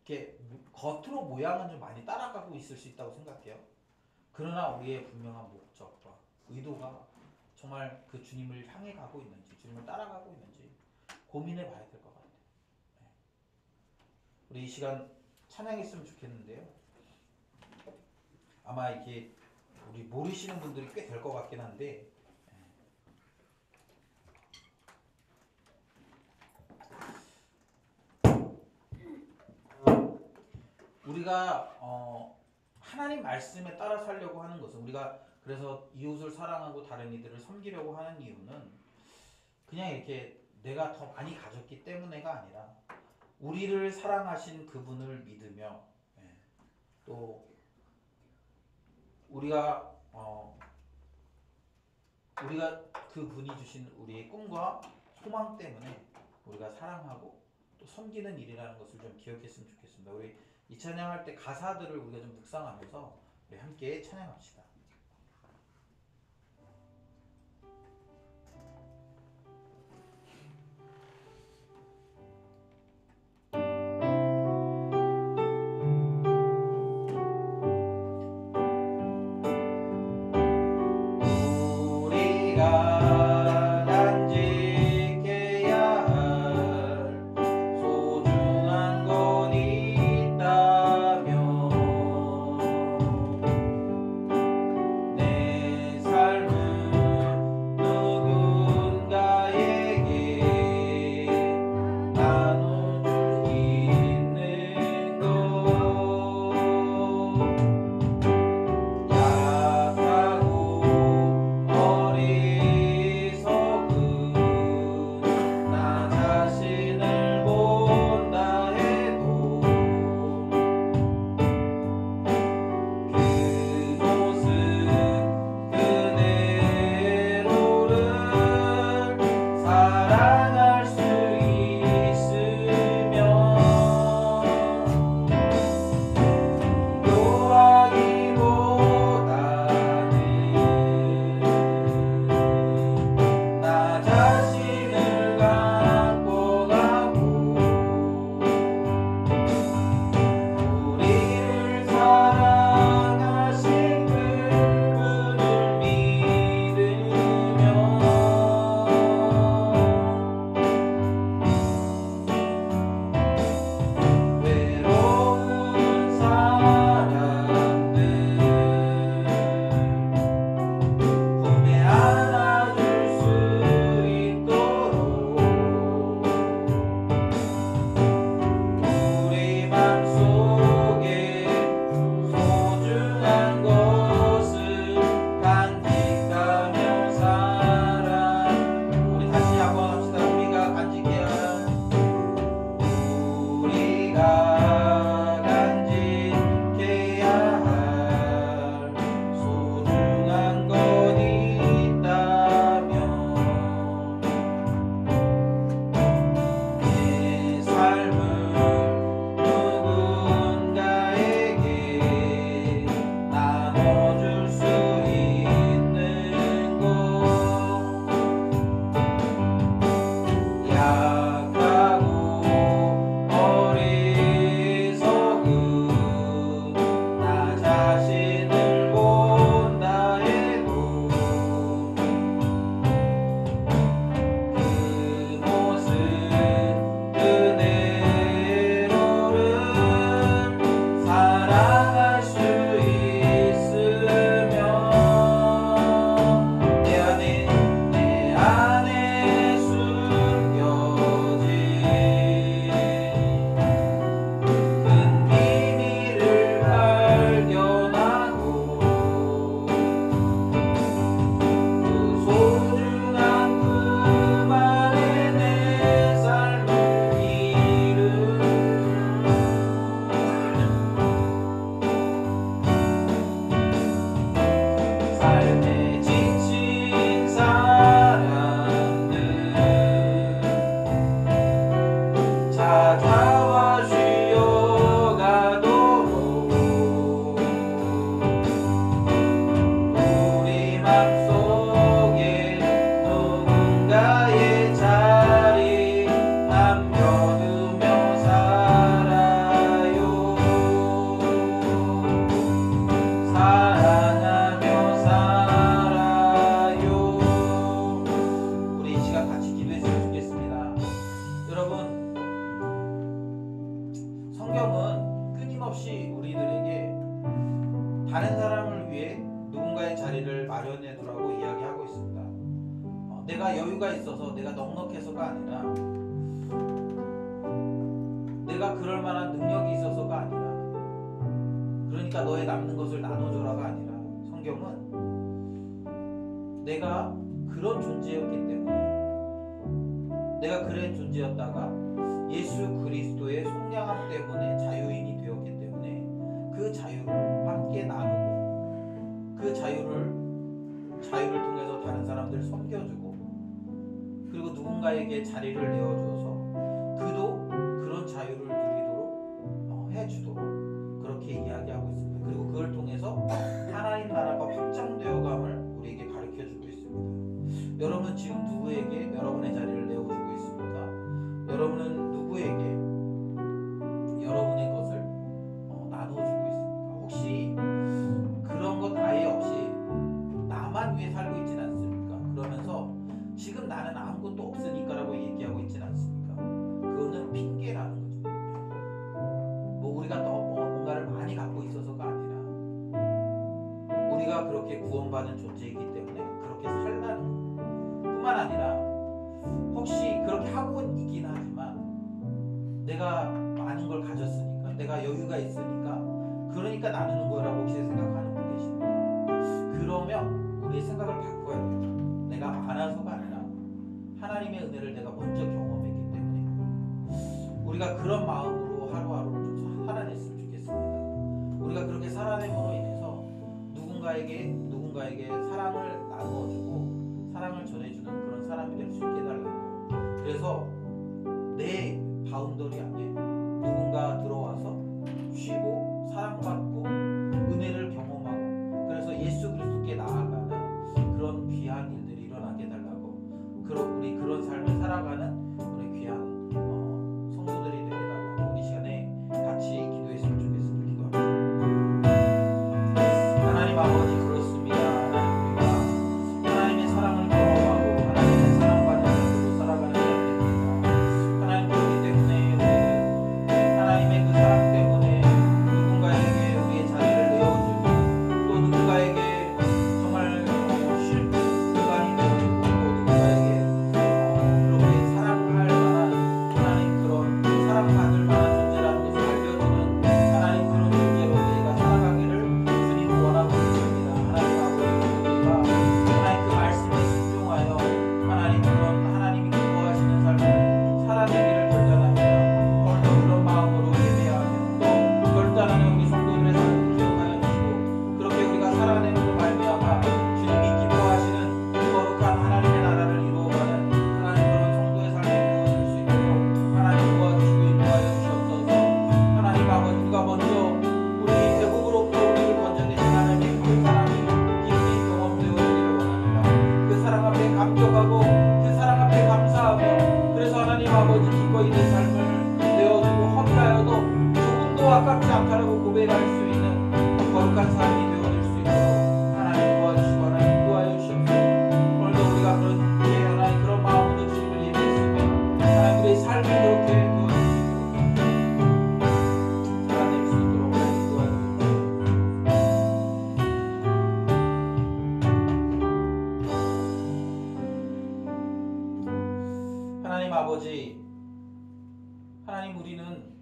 이렇게 겉으로 모양은 좀 많이 따라가고 있을 수 있다고 생각해요. 그러나 우리의 분명한 목적과 의도가 정말 그 주님을 향해 가고 있는지, 주님을 따라가고 있는지 고민해 봐야 될 것 같아요. 우리 이 시간 찬양했으면 좋겠는데요. 아마 이게 우리 모르시는 분들이 꽤 될 것 같긴 한데 우리가 하나님 말씀에 따라 살려고 하는 것은, 우리가 그래서 이웃을 사랑하고 다른 이들을 섬기려고 하는 이유는 그냥 이렇게 내가 더 많이 가졌기 때문에가 아니라 우리를 사랑하신 그분을 믿으며 또 우리가 그분이 주신 우리의 꿈과 소망 때문에 우리가 사랑하고 또 섬기는 일이라는 것을 좀 기억했으면 좋겠습니다. 우리 이 찬양할 때 가사들을 우리가 좀 묵상하면서 우리 함께 찬양합시다. 성경은 끊임없이 우리들에게 다른 사람을 위해 누군가의 자리를 마련해 두라고 이야기하고 있습니다. 내가 여유가 있어서 내가 넉넉해서가 아니라 내가 그럴 만한 능력이 있어서가 아니라 그러니까 너의 남는 것을 나눠줘라가 아니라 성경은 내가 그런 존재였기 때문에 내가 그런 존재였다가 예수 그리스도의 속량함 때문에 자유인이 되었기 때문에 그 자유를 함께 나누고 그 자유를 통해서 다른 사람들을 섬겨주고 그리고 누군가에게 자리를 내어줘서 그도 그런 자유를 누리도록 해주도록 그렇게 이야기하고 있습니다. 그리고 그걸 통해서 하나님 나라가 확장되어감을 우리에게 가르쳐주고 있습니다. 여러분 지금 누구에게 여러분의 자리를 내어주고 있습니까? 여러분은 누구에게 여러분의 것을 나눠주고 있습니까? 혹시 그런 것 아예 없이 나만 위해 살고 있지는 않습니까? 그러면서 지금 나는 아무것도 없으니까라고 얘기하고 있지는 않습니까? 그거는 핑계라는 거죠. 뭐 우리가 더 뭔가를 많이 갖고 있어서가 아니라 우리가 그렇게 구원받은 존재이기 때문에 그렇게 살라는 거. 뿐만 아니라 혹시 그렇게 하고는 있긴 하지만 내가 많은 걸 가졌으니까 내가 여유가 있으니까 그러니까 나누는 거라고 혹시 생각하는 분 계십니까? 그러면 우리의 생각을 바꿔야 돼요. 내가 많아서가 아니라 하나님의 은혜를 내가 먼저 경험했기 때문에 우리가 그런 마음으로 하루하루를 좀 살아냈으면 좋겠습니다. 우리가 그렇게 살아냄으로 인해서 누군가에게 사랑을 나누어주고 사랑을 전해주는 그런 사람이 될 수 있게 해달라고. 그래서 내 바운더리 안에 누군가 들어와서 쉬고 사랑받고 은혜를 경험하고 그래서 예수 그리스도께 나아가는 그런 귀한 일들이 일어나게 해달라고. 우리 그런 삶을 살아가는 우리 귀한 성도들이 되게 해달라고 우리 시간에 같이 기도했으면 좋겠습니다. 기도합시다. 하나님 아버지 그렇습니다. 하나님의 사랑을 경험하고 하나님의 사랑받는 삶으로 살아가는 삶입니다. 하나님 그렇기 때문에 우리는 하나님의 그 사랑 때문에 누군가에게 우리의 자리를 내어주고 또 누군가에게 정말 쉴 공간이 되어주고 또 누군가에게 그렇게 사랑할 만한 하나님 그런 사랑받을 만한 존재라는 것을 알려주는 하나님 그런 존재로 우리가 살아가기를 주님 원하고 있습니다. 하나님 아버지 우리가 하나님 그 말씀에 순종하여 하나님 그런 하나님이 기뻐하시는 삶을 살아내기를 결단합니다. 오늘도 그런 마음으로 예배하며 또 결단하는 우리 성도들의 삶을 기억하여 주시고 그렇게 우리가 살아내므로 말미암아 주님이 기뻐하시는 그 거룩한 하나님의 나라를 이루어가는 하나님 그런 성도의 삶이 되어질 수 있도록 하나님 도와주시고 인도하여 주시옵소서. 하나님 아버지 우리가 먼저 우리 애국으로부터 우리를 건져내신 하나님의 그 사랑이 깊이 경험되어지기를 원합니다. 그 사랑 앞에 감격하고 그 사랑 앞에 감사하며 그래서 하나님 아버지 기꺼이 내 삶을 내어주고 허비하여도 조금도 아깝지 않다라고 고백할 수 있는 거룩한 삶이 되어질 수 있도록 하나님 도와주시고 하나님 인도하여 주시옵소서. 오늘도 우리가 그런 하나님 그런 마음으로 주님을 예배했으며 하나님 우리의 삶이 그렇게 되어질 수 있도록 살아낼 수 있도록 하나님 인도하여 주옵소서. 하나님 아버지 하나님 우리는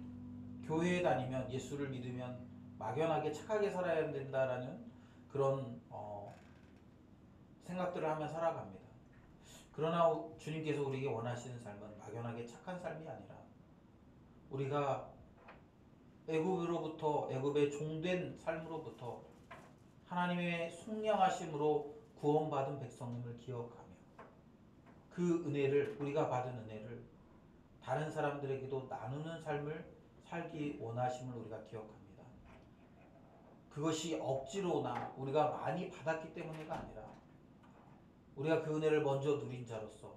교회에 다니면 예수를 믿으면 막연하게 착하게 살아야 된다라는 그런 생각들을 하며 살아갑니다. 그러나 주님께서 우리에게 원하시는 삶은 막연하게 착한 삶이 아니라 우리가 애굽의 종된 삶으로부터 하나님의 속량하심으로 구원받은 백성임을 기억하며 그 은혜를 우리가 받은 은혜를 다른 사람들에게도 나누는 삶을 살기 원하심을 우리가 기억합니다. 그것이 억지로나 우리가 많이 받았기 때문이가 아니라 우리가 그 은혜를 먼저 누린 자로서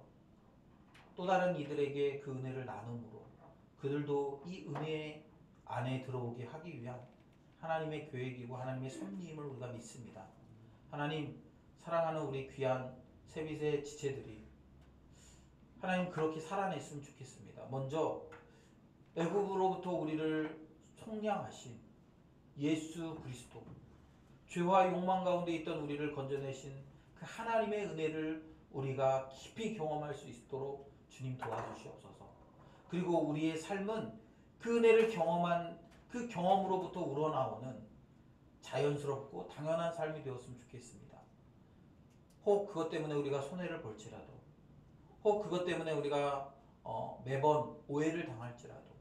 또 다른 이들에게 그 은혜를 나눔으로 그들도 이 은혜 안에 들어오게 하기 위한 하나님의 계획이고 하나님의 섭리임을 우리가 믿습니다. 하나님 사랑하는 우리 귀한 세빛의 지체들이 하나님 그렇게 살아냈으면 좋겠습니다. 먼저 애굽으로부터 우리를 속량하신 예수 그리스도, 죄와 욕망 가운데 있던 우리를 건져내신 그 하나님의 은혜를 우리가 깊이 경험할 수 있도록 주님 도와주시옵소서. 그리고 우리의 삶은 그 은혜를 경험한 그 경험으로부터 우러나오는 자연스럽고 당연한 삶이 되었으면 좋겠습니다. 혹 그것 때문에 우리가 손해를 볼지라도, 혹 그것 때문에 우리가 매번 오해를 당할지라도,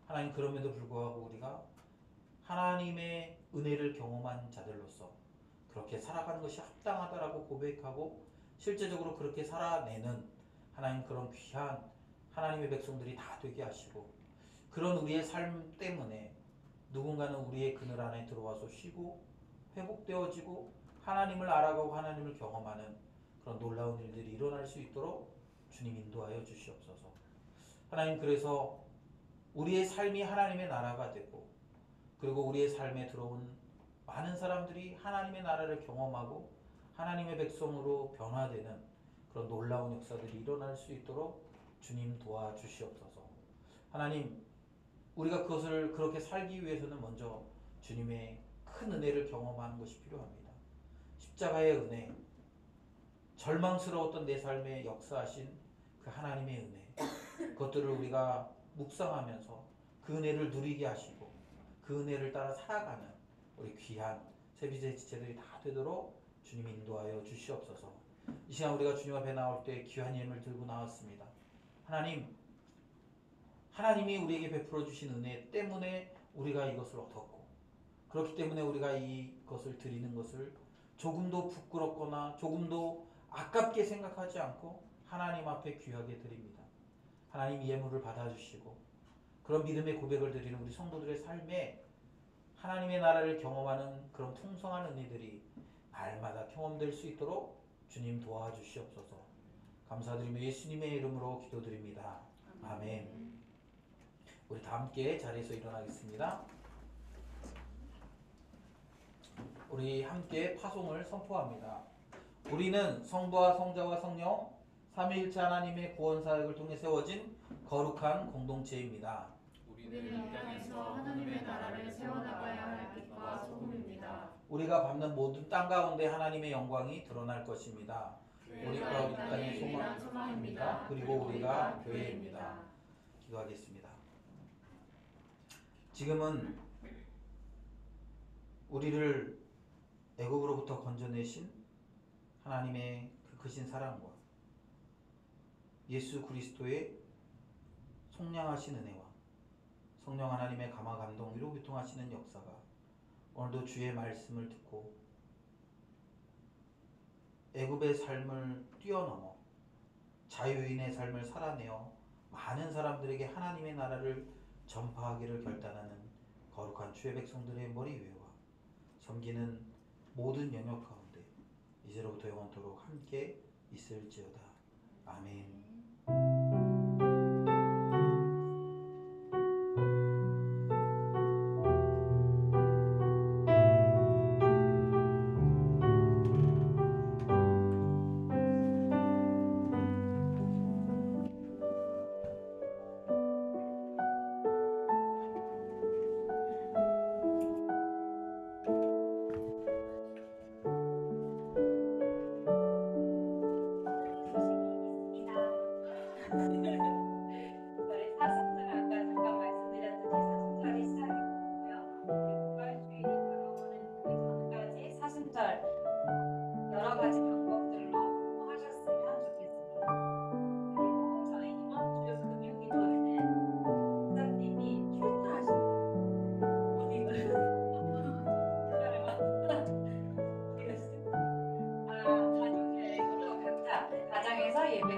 하나님 그럼에도 불구하고 우리가 하나님의 은혜를 경험한 자들로서 그렇게 살아가는 것이 합당하다라고 고백하고 실제적으로 그렇게 살아내는 하나님 그런 귀한 하나님의 백성들이 다 되게 하시고, 그런 우리의 삶 때문에 누군가는 우리의 그늘 안에 들어와서 쉬고 회복되어지고 하나님을 알아가고 하나님을 경험하는 그런 놀라운 일들이 일어날 수 있도록 주님 인도하여 주시옵소서. 하나님, 그래서 우리의 삶이 하나님의 나라가 되고, 그리고 우리의 삶에 들어온 많은 사람들이 하나님의 나라를 경험하고 하나님의 백성으로 변화되는 그런 놀라운 역사들이 일어날 수 있도록 주님 도와주시옵소서. 하나님, 우리가 그것을 그렇게 살기 위해서는 먼저 주님의 큰 은혜를 경험하는 것이 필요합니다. 십자가의 은혜, 절망스러웠던 내 삶에 역사하신 그 하나님의 은혜, 그것들을 우리가 묵상하면서 그 은혜를 누리게 하시고 그 은혜를 따라 살아가는 우리 귀한 세비제 지체들이 다 되도록 주님 인도하여 주시옵소서. 이 시간 우리가 주님 앞에 나올 때 귀한 예물을 들고 나왔습니다. 하나님이 우리에게 베풀어 주신 은혜 때문에 우리가 이것을 얻었고, 그렇기 때문에 우리가 이것을 드리는 것을 조금도 부끄럽거나 조금도 아깝게 생각하지 않고 하나님 앞에 귀하게 드립니다. 하나님 이 예물을 받아주시고 그런 믿음의 고백을 드리는 우리 성도들의 삶에 하나님의 나라를 경험하는 그런 풍성한 은혜들이 날마다 경험될 수 있도록 주님 도와주시옵소서. 감사드리며 예수님의 이름으로 기도드립니다. 아멘. 우리 다 함께 자리에서 일어나겠습니다. 우리 함께 파송을 선포합니다. 우리는 성부와 성자와 성령 삼위일체 하나님의 구원 사역을 통해 세워진 거룩한 공동체입니다. 우리는 이 땅에서 하나님의 나라를 세워나가야 할 빛과 소금입니다. 우리가 밟는 모든 땅 가운데 하나님의 영광이 드러날 것입니다. 우리가 이 땅의 소망입니다. 그리고 우리가 교회입니다. 기도하겠습니다. 지금은 우리를 애굽으로부터 건져내신 하나님의 그 크신 사랑과 예수 그리스도의 속량하신 은혜와 성령 하나님의 감화 감동 위로 교통하시는 역사가 오늘도 주의 말씀을 듣고 애굽의 삶을 뛰어넘어 자유인의 삶을 살아내어 많은 사람들에게 하나님의 나라를 전파하기를 결단하는 거룩한 주의 백성들의 머리 위와 섬기는 모든 영역 가운데 이제로부터 영원토록 함께 있을지어다. 아멘. 저희 사순절 아까 잠깐 말씀드렸듯이 사순절이 시작했고요. 우리 부활주일이 다가오는 그 전까지 사순절 여러 가지 방법들로 하셨으면 좋겠습니다. 그리고 저희 이번 주 금요기도회는 목사님이 출타하시는 어디가요? 가족 여행으로 각자 가정에서 예배